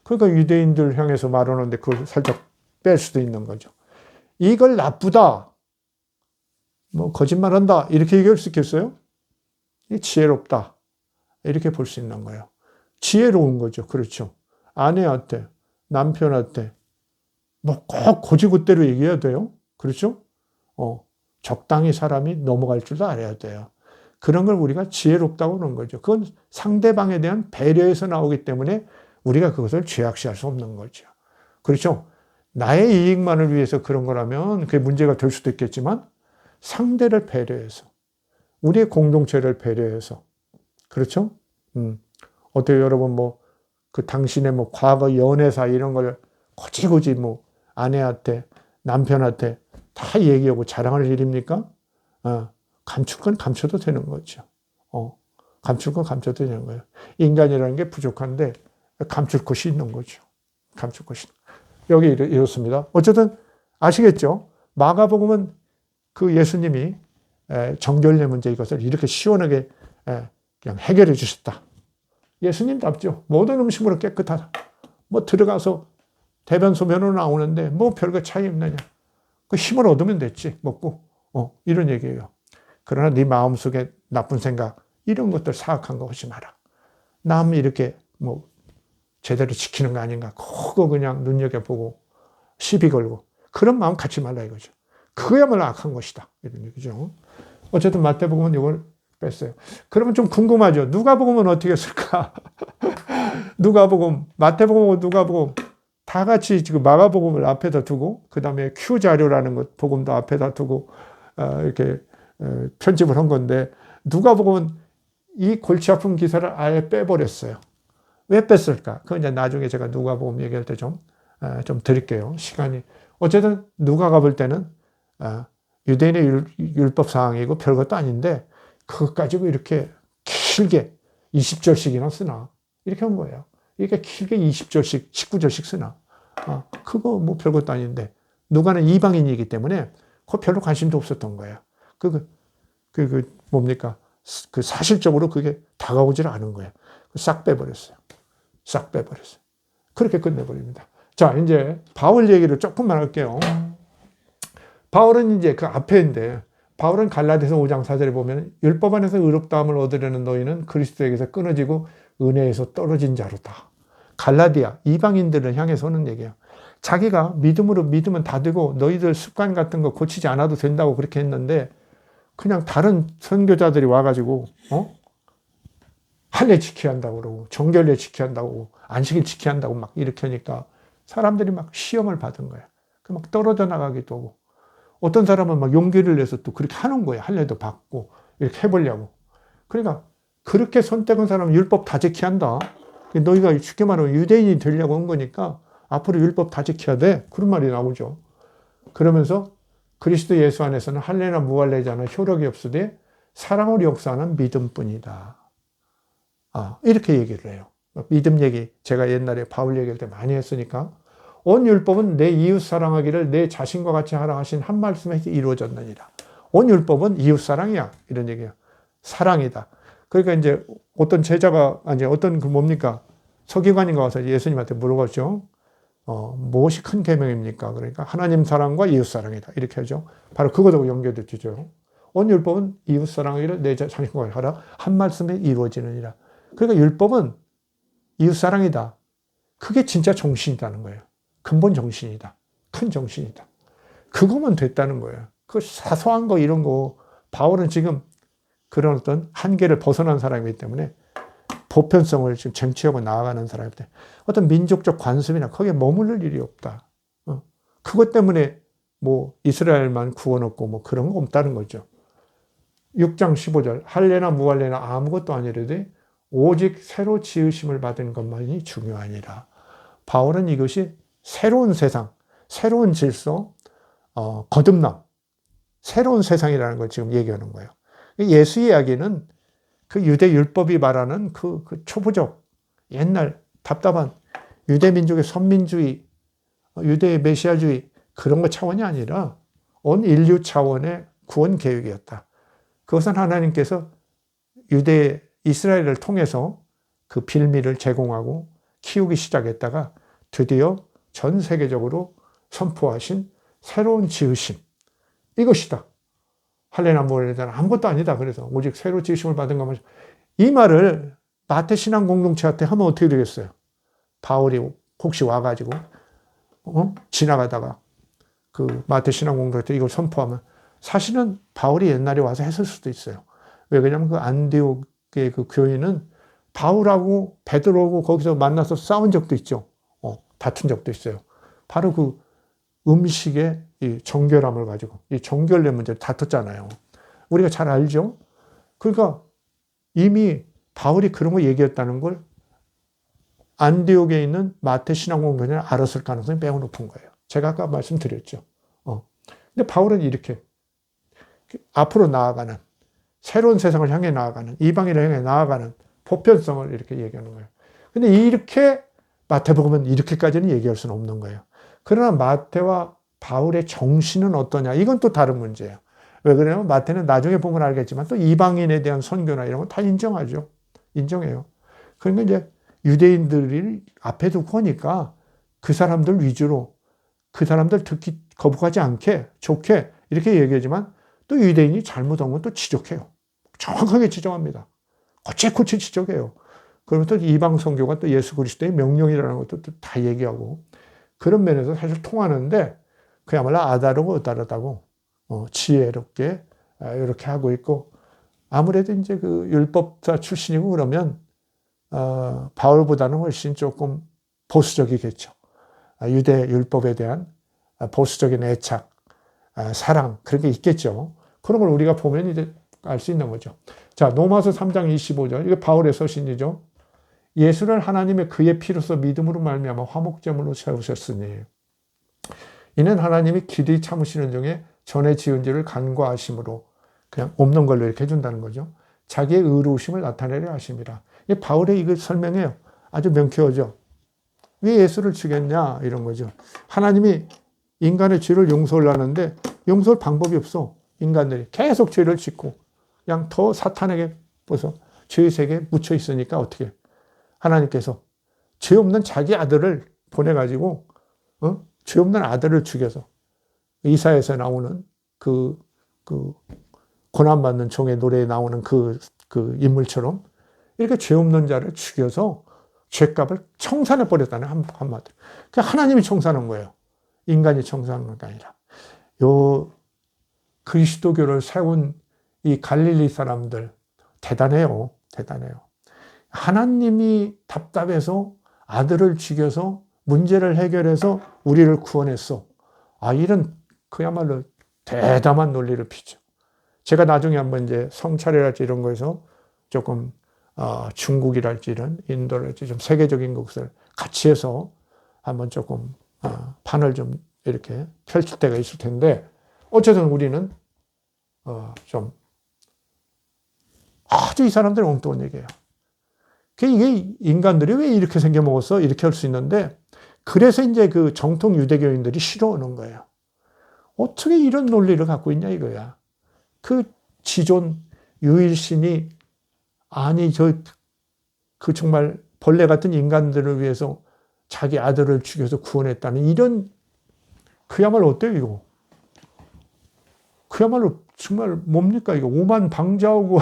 그러니까 유대인들 향해서 말하는데 그걸 살짝 뺄 수도 있는 거죠. 이걸 나쁘다, 뭐 거짓말한다 이렇게 얘기할 수 있겠어요? 이 지혜롭다 이렇게 볼 수 있는 거예요. 지혜로운 거죠. 그렇죠. 아내한테, 남편한테 뭐 꼭 고지고대로 얘기해야 돼요. 그렇죠? 적당히 사람이 넘어갈 줄도 알아야 돼요. 그런 걸 우리가 지혜롭다고 하는 거죠. 그건 상대방에 대한 배려에서 나오기 때문에 우리가 그것을 죄악시할 수 없는 거죠. 그렇죠? 나의 이익만을 위해서 그런 거라면 그게 문제가 될 수도 있겠지만 상대를 배려해서 우리의 공동체를 배려해서 그렇죠? 어때요 여러분 당신의 과거 연애사 이런 걸 고지고지 아내한테 남편한테 다 얘기하고 자랑할 일입니까? 감출 건 감춰도 되는 거죠. 감출 건 감춰도 되는 거예요. 인간이라는 게 부족한데 감출 것이 있는 거죠. 감출 것이. 여기 이렇습니다. 어쨌든 아시겠죠? 마가복음은 그 예수님이 정결례 문제 이것을 이렇게 시원하게 그냥 해결해 주셨다. 예수님답죠. 모든 음식물은 깨끗하다. 들어가서 대변 소변으로 나오는데 별거 차이 없느냐. 그 힘을 얻으면 됐지. 먹고. 이런 얘기예요. 그러나 네 마음속에 나쁜 생각 이런 것들 사악한 거 하지 마라. 남 이렇게 제대로 지키는 거 아닌가. 그거 그냥 눈여겨보고 시비 걸고 그런 마음 갖지 말라 이거죠. 그거야말로 악한 것이다. 이런 얘기죠. 어쨌든 마태복음은 이걸 뺐어요. 그러면 좀 궁금하죠. 누가복음은 어떻게 했을까? 누가복음, 마태복음, 누가복음 다 같이 지금 마가복음을 앞에다 두고 그 다음에 Q 자료라는 것 복음도 앞에다 두고 이렇게 편집을 한 건데 누가복음은 이 골치 아픈 기사를 아예 빼버렸어요. 왜 뺐을까? 그건 이제 나중에 제가 누가복음 얘기할 때 좀 드릴게요. 시간이. 어쨌든 누가가 볼 때는 유대인의 율법 사항이고 별것도 아닌데 그것 가지고 이렇게 길게 20절씩이나 쓰나 이렇게 한 거예요. 이렇게 길게 20절씩 19절씩 쓰나 그거 별것도 아닌데 누가는 이방인이기 때문에 그거 별로 관심도 없었던 거예요. 뭡니까? 그 사실적으로 그게 다가오질 않은 거예요. 싹 빼버렸어요. 싹 빼버렸어요. 그렇게 끝내버립니다. 자, 이제 바울 얘기를 조금만 할게요. 바울은 이제 그 앞에인데 바울은 갈라디아서 5장 4절에 보면 율법 안에서 의롭다함을 얻으려는 너희는 그리스도에게서 끊어지고 은혜에서 떨어진 자로다. 갈라디아 이방인들을 향해서는 얘기해요. 자기가 믿음으로 믿으면 다 되고 너희들 습관 같은 거 고치지 않아도 된다고 그렇게 했는데 그냥 다른 선교자들이 와가지고 할례 지켜야 한다고 그러고 정결례 지켜야 한다고 안식일 지켜야 한다고 막 이렇게 하니까 사람들이 막 시험을 받은 거야. 막 떨어져 나가기도 하고 어떤 사람은 막 용기를 내서 또 그렇게 하는 거야. 할례도 받고 이렇게 해보려고. 그러니까 그렇게 선택한 사람은 율법 다 지켜야 한다. 너희가 쉽게 말하면 유대인이 되려고 한 거니까 앞으로 율법 다 지켜야 돼. 그런 말이 나오죠. 그러면서 그리스도 예수 안에서는 할례나 무할례자는 효력이 없으되 사랑으로 역사하는 믿음뿐이다. 이렇게 얘기를 해요. 믿음 얘기 제가 옛날에 바울 얘기할 때 많이 했으니까 온 율법은 내 이웃 사랑하기를 내 자신과 같이 하라 하신 한 말씀에 이루어졌느니라. 온 율법은 이웃 사랑이야. 이런 얘기야. 사랑이다. 그러니까 이제 어떤 제자가 아니 어떤 그 뭡니까 서기관인가 와서 예수님한테 물어봤죠. 무엇이 큰 계명입니까? 그러니까 하나님 사랑과 이웃 사랑이다. 이렇게 하죠. 바로 그것하고 연결되죠. 온 율법은 이웃 사랑하기를 내 자신과 같이 하라 한 말씀에 이루어지느니라. 그러니까 율법은 이웃 사랑이다. 그게 진짜 정신이라는 거예요. 근본 정신이다. 큰 정신이다. 그거만 됐다는 거예요. 그 사소한 거 이런 거 바울은 지금 그런 어떤 한계를 벗어난 사람이기 때문에 보편성을 지금 쟁취하고 나아가는 사람이기 때문에 어떤 민족적 관습이나 거기에 머무를 일이 없다. 그것 때문에 뭐 이스라엘만 구원 얻고 뭐 그런 거 없다는 거죠. 6장 15절 할례나 무할례나 아무것도 아니라되 오직 새로 지으심을 받은 것만이 중요하니라. 바울은 이것이 새로운 세상, 새로운 질서, 거듭남, 새로운 세상이라는 걸 지금 얘기하는 거예요. 예수 이야기는 그 유대 율법이 말하는 그 초보적, 옛날 답답한 유대 민족의 선민주의, 유대의 메시아주의 그런 거 차원이 아니라 온 인류 차원의 구원 계획이었다. 그것은 하나님께서 유대 이스라엘을 통해서 그 빌미를 제공하고 키우기 시작했다가 드디어 전 세계적으로 선포하신 새로운 지으심. 이것이다. 할례나 무할례자는 아무것도 아니다. 그래서 오직 새로 지으심을 받은 것만. 이 말을 마태 신앙 공동체한테 하면 어떻게 되겠어요? 바울이 혹시 와가지고 지나가다가 그 마태 신앙 공동체 이걸 선포하면 사실은 바울이 옛날에 와서 했을 수도 있어요. 왜 그러냐면 그 안디옥의 그 교인은 바울하고 베드로하고 거기서 만나서 싸운 적도 있죠. 다툰 적도 있어요. 바로 그 음식의 이 정결함을 가지고 이 정결례 문제를 다퉜잖아요. 우리가 잘 알죠? 그러니까 이미 바울이 그런 거 얘기했다는 걸 안디옥에 있는 마태 신앙공동체는 알았을 가능성이 매우 높은 거예요. 제가 아까 말씀드렸죠. 근데 바울은 이렇게 앞으로 나아가는 새로운 세상을 향해 나아가는 이방인을 향해 나아가는 보편성을 이렇게 얘기하는 거예요. 근데 이렇게 마태복음은 이렇게까지는 얘기할 수는 없는 거예요. 그러나 마태와 바울의 정신은 어떠냐? 이건 또 다른 문제예요. 왜 그러냐면 마태는 나중에 보면 알겠지만 또 이방인에 대한 선교나 이런 건 다 인정하죠. 인정해요. 그러니까 이제 유대인들이 앞에 두고 하니까 그 사람들 위주로 그 사람들 듣기 거부하지 않게 좋게 이렇게 얘기하지만 또 유대인이 잘못한 건 또 지적해요. 정확하게 지적합니다. 거칠거칠 지적해요. 그러면 또 이방 선교가 또 예수 그리스도의 명령이라는 것도 또 다 얘기하고 그런 면에서 사실 통하는데 그야말로 아다르고 어다르다고 지혜롭게 이렇게 하고 있고 아무래도 이제 그 율법사 출신이고 그러면 바울보다는 훨씬 조금 보수적이겠죠. 유대 율법에 대한 보수적인 애착, 사랑 그런 게 있겠죠. 그런 걸 우리가 보면 이제 알 수 있는 거죠. 자, 로마서 3장 25절 이게 바울의 서신이죠. 예수를 하나님의 그의 피로서 믿음으로 말미암아 화목제물로 세우셨으니 이는 하나님이 기대히 참으시는 중에 전에 지은 죄를 간과하심으로 그냥 없는 걸로 이렇게 해준다는 거죠. 자기의 의로우심을 나타내려 하심이라. 이 바울의 이거 설명해요. 아주 명쾌하죠. 왜 예수를 죽였냐 이런 거죠. 하나님이 인간의 죄를 용서를 하는데 용서할 방법이 없어. 인간들이 계속 죄를 짓고 그냥 더 사탄에게 벌써 죄의 세계에 묻혀 있으니까 어떻게 하나님께서 죄 없는 자기 아들을 보내가지고 죄 없는 아들을 죽여서 이사야에서 나오는 그 고난받는 종의 노래에 나오는 그 인물처럼 이렇게 죄 없는 자를 죽여서 죄값을 청산해 버렸다는 한마디로. 하나님이 청산한 거예요. 인간이 청산한 게 아니라. 요 그리스도교를 세운 이 갈릴리 사람들 대단해요. 대단해요. 하나님이 답답해서 아들을 죽여서 문제를 해결해서 우리를 구원했어. 이런 그야말로 대담한 논리를 피죠. 제가 나중에 한번 이제 성찰이랄지 이런 거에서 조금 중국이랄지 이런 인도랄지 좀 세계적인 것을 같이 해서 한번 조금 판을 좀 이렇게 펼칠 때가 있을 텐데, 어쨌든 우리는 좀 아주 이 사람들은 엉뚱한 얘기예요. 이게 인간들이 왜 이렇게 생겨먹었어? 이렇게 할 수 있는데, 그래서 이제 그 정통 유대교인들이 싫어하는 거예요. 어떻게 이런 논리를 갖고 있냐 이거야. 그 지존 유일신이 그 정말 벌레 같은 인간들을 위해서 자기 아들을 죽여서 구원했다는 이런, 그야말로 어때요 이거? 그야말로 정말 뭡니까 이거? 오만방자하고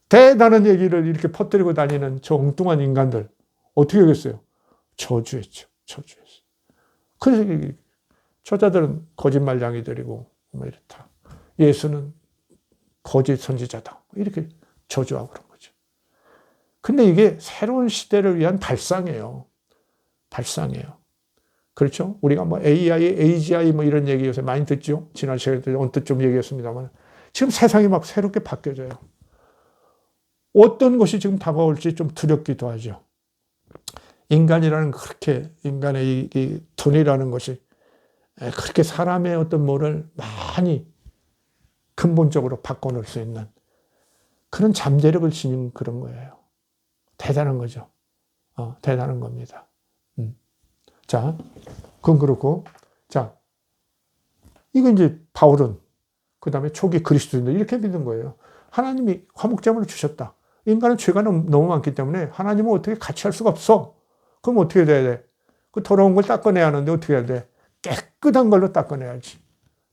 대단한 얘기를 이렇게 퍼뜨리고 다니는 저 엉뚱한 인간들 어떻게 하겠어요? 저주했죠. 저주했어요. 그래서 저자들은 거짓말쟁이들이고 뭐 이렇다. 예수는 거짓 선지자다. 이렇게 저주하고 그런 거죠. 근데 이게 새로운 시대를 위한 발상이에요. 발상이에요. 그렇죠? 우리가 뭐 AI, AGI 뭐 이런 얘기 요새 많이 듣죠? 지난 시간에 언뜻 좀 얘기했습니다만 지금 세상이 막 새롭게 바뀌어져요. 어떤 것이 지금 다가올지 좀 두렵기도 하죠. 인간이라는 그렇게, 인간의 이 돈이라는 것이 그렇게 사람의 어떤 뭐를 많이 근본적으로 바꿔놓을 수 있는 그런 잠재력을 지닌 그런 거예요. 대단한 거죠. 대단한 겁니다. 자, 그건 그렇고, 자, 이거 이제 바울은 그 다음에 초기 그리스도인들 이렇게 믿는 거예요. 하나님이 화목제물을 주셨다. 인간은 죄가 너무 많기 때문에 하나님은 어떻게 같이 할 수가 없어. 그럼 어떻게 돼야 돼? 그 더러운 걸 닦아내야 하는데 어떻게 해야 돼? 깨끗한 걸로 닦아내야지.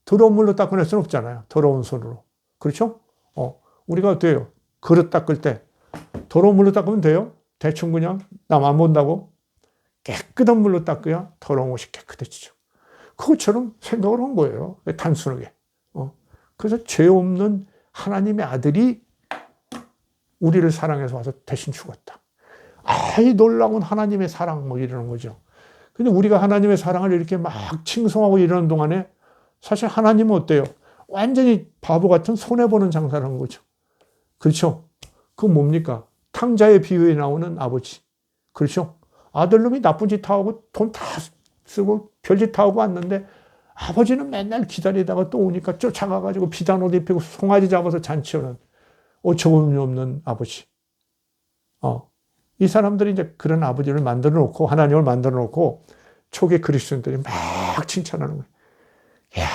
더러운 물로 닦아낼 수는 없잖아요. 더러운 손으로. 그렇죠? 우리가 어때요? 그릇 닦을 때 더러운 물로 닦으면 돼요? 대충 그냥 남 안 본다고? 깨끗한 물로 닦아야 더러운 옷이 깨끗해지죠. 그것처럼 생각을 한 거예요. 단순하게. 그래서 죄 없는 하나님의 아들이 우리를 사랑해서 와서 대신 죽었다. 이 놀라운 하나님의 사랑 뭐 이러는 거죠. 근데 우리가 하나님의 사랑을 이렇게 막 칭송하고 이러는 동안에 사실 하나님은 어때요? 완전히 바보 같은 손해보는 장사를 한 거죠. 그렇죠? 그건 뭡니까? 탕자의 비유에 나오는 아버지. 그렇죠? 아들놈이 나쁜 짓 하고 돈 다 쓰고 별짓 다 하고 왔는데 아버지는 맨날 기다리다가 또 오니까 쫓아가가지고 비단 옷 입히고 송아지 잡아서 잔치하는 어처구니 없는 아버지. 이 사람들이 이제 그런 아버지를 만들어 놓고 하나님을 만들어 놓고 초기 그리스도인들이 막 칭찬하는 거예요. 이야,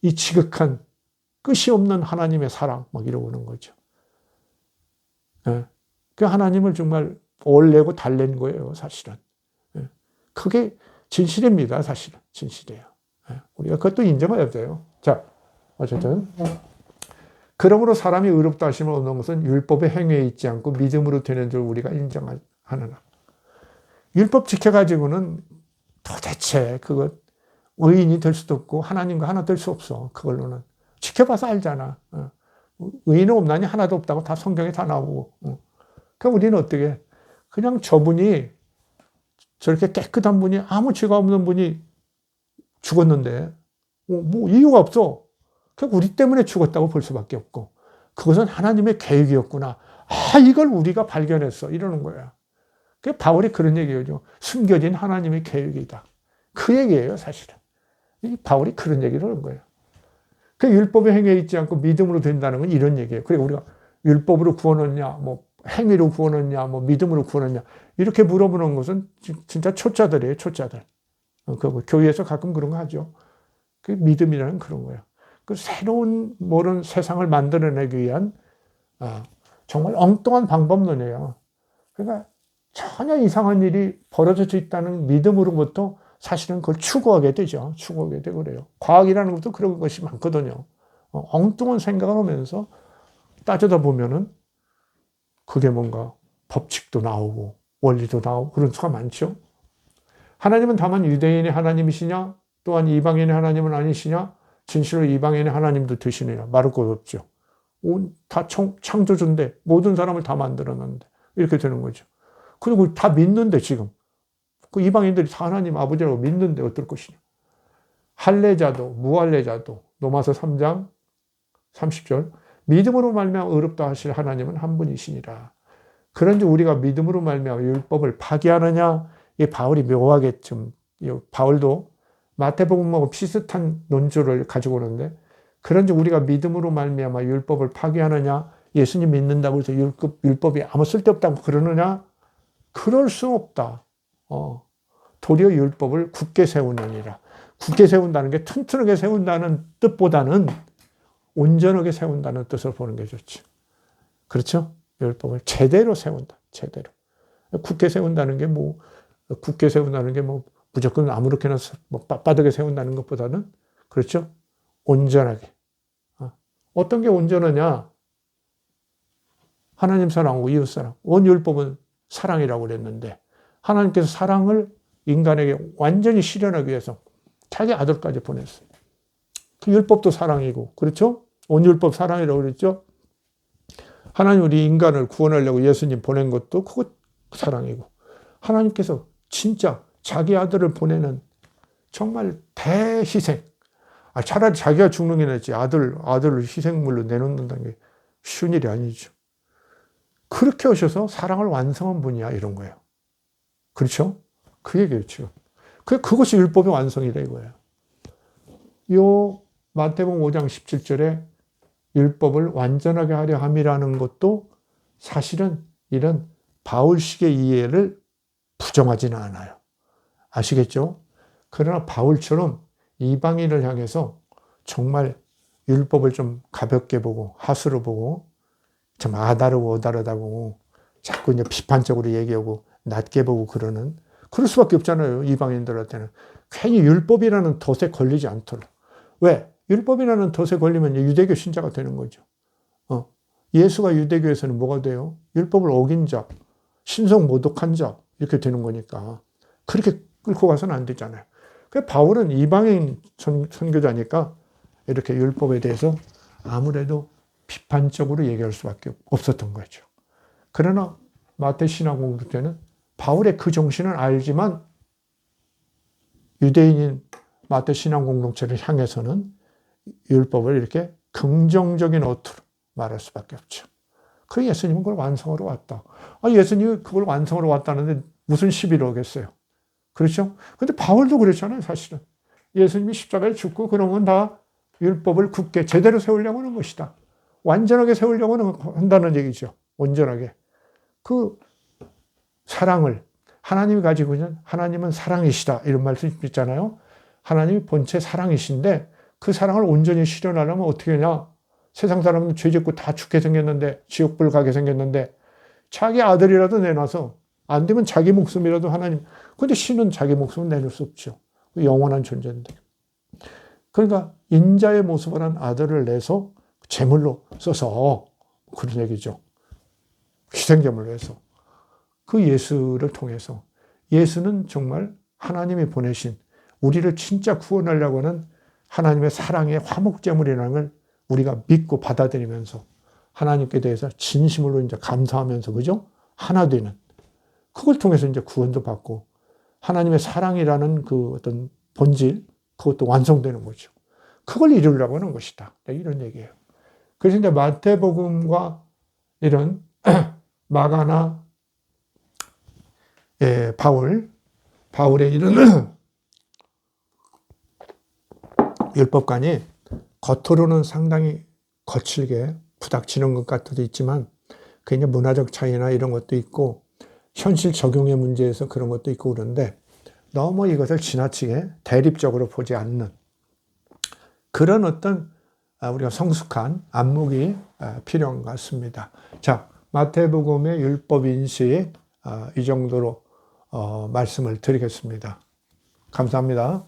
이 지극한 끝이 없는 하나님의 사랑 막 이러고 오는 거죠. 그 하나님을 정말 올내고 달랜 거예요, 사실은. 그게 진실입니다, 사실은. 진실이에요. 우리가 그것도 인정해야 돼요. 자, 어쨌든. 그러므로 사람이 의롭다 하심을 얻는 것은 율법의 행위에 있지 않고 믿음으로 되는 줄 우리가 인정하느라. 율법 지켜가지고는 도대체 그것 의인이 될 수도 없고 하나님과 하나 될 수 없어. 그걸로는. 지켜봐서 알잖아. 의인은 없나니 하나도 없다고 다 성경에 다 나오고. 그럼 우리는 어떻게 그냥 저분이 저렇게 깨끗한 분이 아무 죄가 없는 분이 죽었는데 뭐 이유가 없어. 그냥 우리 때문에 죽었다고 볼 수밖에 없고 그것은 하나님의 계획이었구나. 이걸 우리가 발견했어. 이러는 거야. 그 바울이 그런 얘기죠. 숨겨진 하나님의 계획이다. 그 얘기예요, 사실은. 바울이 그런 얘기를 하는 거예요. 그 율법의 행위에 있지 않고 믿음으로 된다는 건 이런 얘기예요. 그래 우리가 율법으로 구원했냐, 뭐 행위로 구원했냐, 뭐 믿음으로 구원했냐 이렇게 물어보는 것은 진짜 초짜들이에요, 초짜들. 그 교회에서 가끔 그런 거 하죠. 그 믿음이라는 그런 거예요. 그 새로운 모든 세상을 만들어내기 위한 정말 엉뚱한 방법론이에요. 그러니까 전혀 이상한 일이 벌어져 있다는 믿음으로부터 사실은 그걸 추구하게 되죠. 추구하게 되고 그래요. 과학이라는 것도 그런 것이 많거든요. 엉뚱한 생각을 하면서 따져다 보면은 그게 뭔가 법칙도 나오고 원리도 나오고 그런 수가 많죠. 하나님은 다만 유대인의 하나님이시냐 또한 이방인의 하나님은 아니시냐 진실로 이방인의 하나님도 되시느냐 말할 것 없죠. 다 창조주인데 모든 사람을 다 만들어놨는데 이렇게 되는 거죠. 그리고 다 믿는데 지금 그 이방인들이 다 하나님 아버지라고 믿는데 어떨 것이냐. 할례자도 무할례자도 로마서 3장 30절 믿음으로 말미암아 의롭다 하실 하나님은 한 분이시니라. 그런지 우리가 믿음으로 말미암아 율법을 파기하느냐. 이 바울이 묘하게 좀 바울도 마태복음하고 비슷한 논조를 가지고 오는데 그런지 우리가 믿음으로 말미암아 율법을 파기하느냐. 예수님 믿는다고 해서 율법이 아무 쓸데없다고 그러느냐. 그럴 수 없다. 도리어 율법을 굳게 세우느니라. 굳게 세운다는 게 튼튼하게 세운다는 뜻보다는 온전하게 세운다는 뜻을 보는 게 좋죠. 그렇죠? 율법을 제대로 세운다. 제대로. 굳게 세운다는 게 굳게 세운다는 게 무조건 아무렇게나 빳빳하게 세운다는 것보다는 그렇죠? 온전하게. 어떤 게 온전하냐? 하나님 사랑하고 이웃 사랑. 온 율법은 사랑이라고 그랬는데 하나님께서 사랑을 인간에게 완전히 실현하기 위해서 자기 아들까지 보냈어요. 그 율법도 사랑이고 그렇죠? 온 율법 사랑이라고 그랬죠? 하나님 우리 인간을 구원하려고 예수님 보낸 것도 그것 사랑이고 하나님께서 진짜 자기 아들을 보내는 정말 대희생. 차라리 자기가 죽는 게 낫지 아들을 희생물로 내놓는다는 게 쉬운 일이 아니죠. 그렇게 하셔서 사랑을 완성한 분이야 이런 거예요. 그렇죠? 그 얘기예요 지금. 그것이 율법의 완성이다 이거예요. 요 마태복음 5장 17절에 율법을 완전하게 하려 함이라는 것도 사실은 이런 바울식의 이해를 부정하지는 않아요. 아시겠죠? 그러나 바울처럼 이방인을 향해서 정말 율법을 좀 가볍게 보고 하수로 보고 좀 아다르고 어다르다고 자꾸 이제 비판적으로 얘기하고 낮게 보고 그럴 수밖에 없잖아요. 이방인들한테는. 괜히 율법이라는 덫에 걸리지 않도록. 왜? 율법이라는 덫에 걸리면 유대교 신자가 되는 거죠. 예수가 유대교에서는 뭐가 돼요? 율법을 어긴 자, 신성 모독한 자 이렇게 되는 거니까 그렇게 끌고 가서는 안 되잖아요. 그래서 바울은 이방인 선교자니까 이렇게 율법에 대해서 아무래도 비판적으로 얘기할 수밖에 없었던 거죠. 그러나 마태 신앙공동 때는 바울의 그 정신은 알지만 유대인인 마태 신앙공동체를 향해서는 율법을 이렇게 긍정적인 어투로 말할 수밖에 없죠. 그 예수님은 그걸 완성하러 왔다. 예수님이 그걸 완성하러 왔다는데 무슨 시비를 하겠어요. 그렇죠? 근데 바울도 그랬잖아요, 사실은. 예수님이 십자가에 죽고 그러면 다 율법을 굳게 제대로 세우려고 하는 것이다. 완전하게 세우려고 한다는 얘기죠. 온전하게. 그 사랑을 하나님이 가지고 있는 하나님은 사랑이시다. 이런 말씀 있잖아요. 하나님이 본체 사랑이신데 그 사랑을 온전히 실현하려면 어떻게 하냐. 세상 사람은 죄 짓고 다 죽게 생겼는데 지옥불 가게 생겼는데 자기 아들이라도 내놔서 안 되면 자기 목숨이라도 하나님. 근데 신은 자기 목숨을 내놓을 수 없죠. 영원한 존재인데. 그러니까 인자의 모습을 한 아들을 내서 제물로 써서 그런 얘기죠. 희생제물로 해서. 그 예수를 통해서 예수는 정말 하나님이 보내신 우리를 진짜 구원하려고 하는 하나님의 사랑의 화목제물이라는 걸 우리가 믿고 받아들이면서 하나님께 대해서 진심으로 이제 감사하면서 그죠? 하나 되는 그걸 통해서 이제 구원도 받고 하나님의 사랑이라는 그 어떤 본질 그것도 완성되는 거죠. 그걸 이루려고 하는 것이다. 이런 얘기예요. 그래서 이제 마태복음과 이런 마가나 바울의 이런 율법관이 겉으로는 상당히 거칠게 부닥치는 것 같아도 있지만 그 이제 문화적 차이나 이런 것도 있고 현실 적용의 문제에서 그런 것도 있고 그런데 너무 이것을 지나치게 대립적으로 보지 않는 그런 어떤 우리가 성숙한 안목이 필요한 것 같습니다. 자, 마태복음의 율법 인식 이 정도로 말씀을 드리겠습니다. 감사합니다.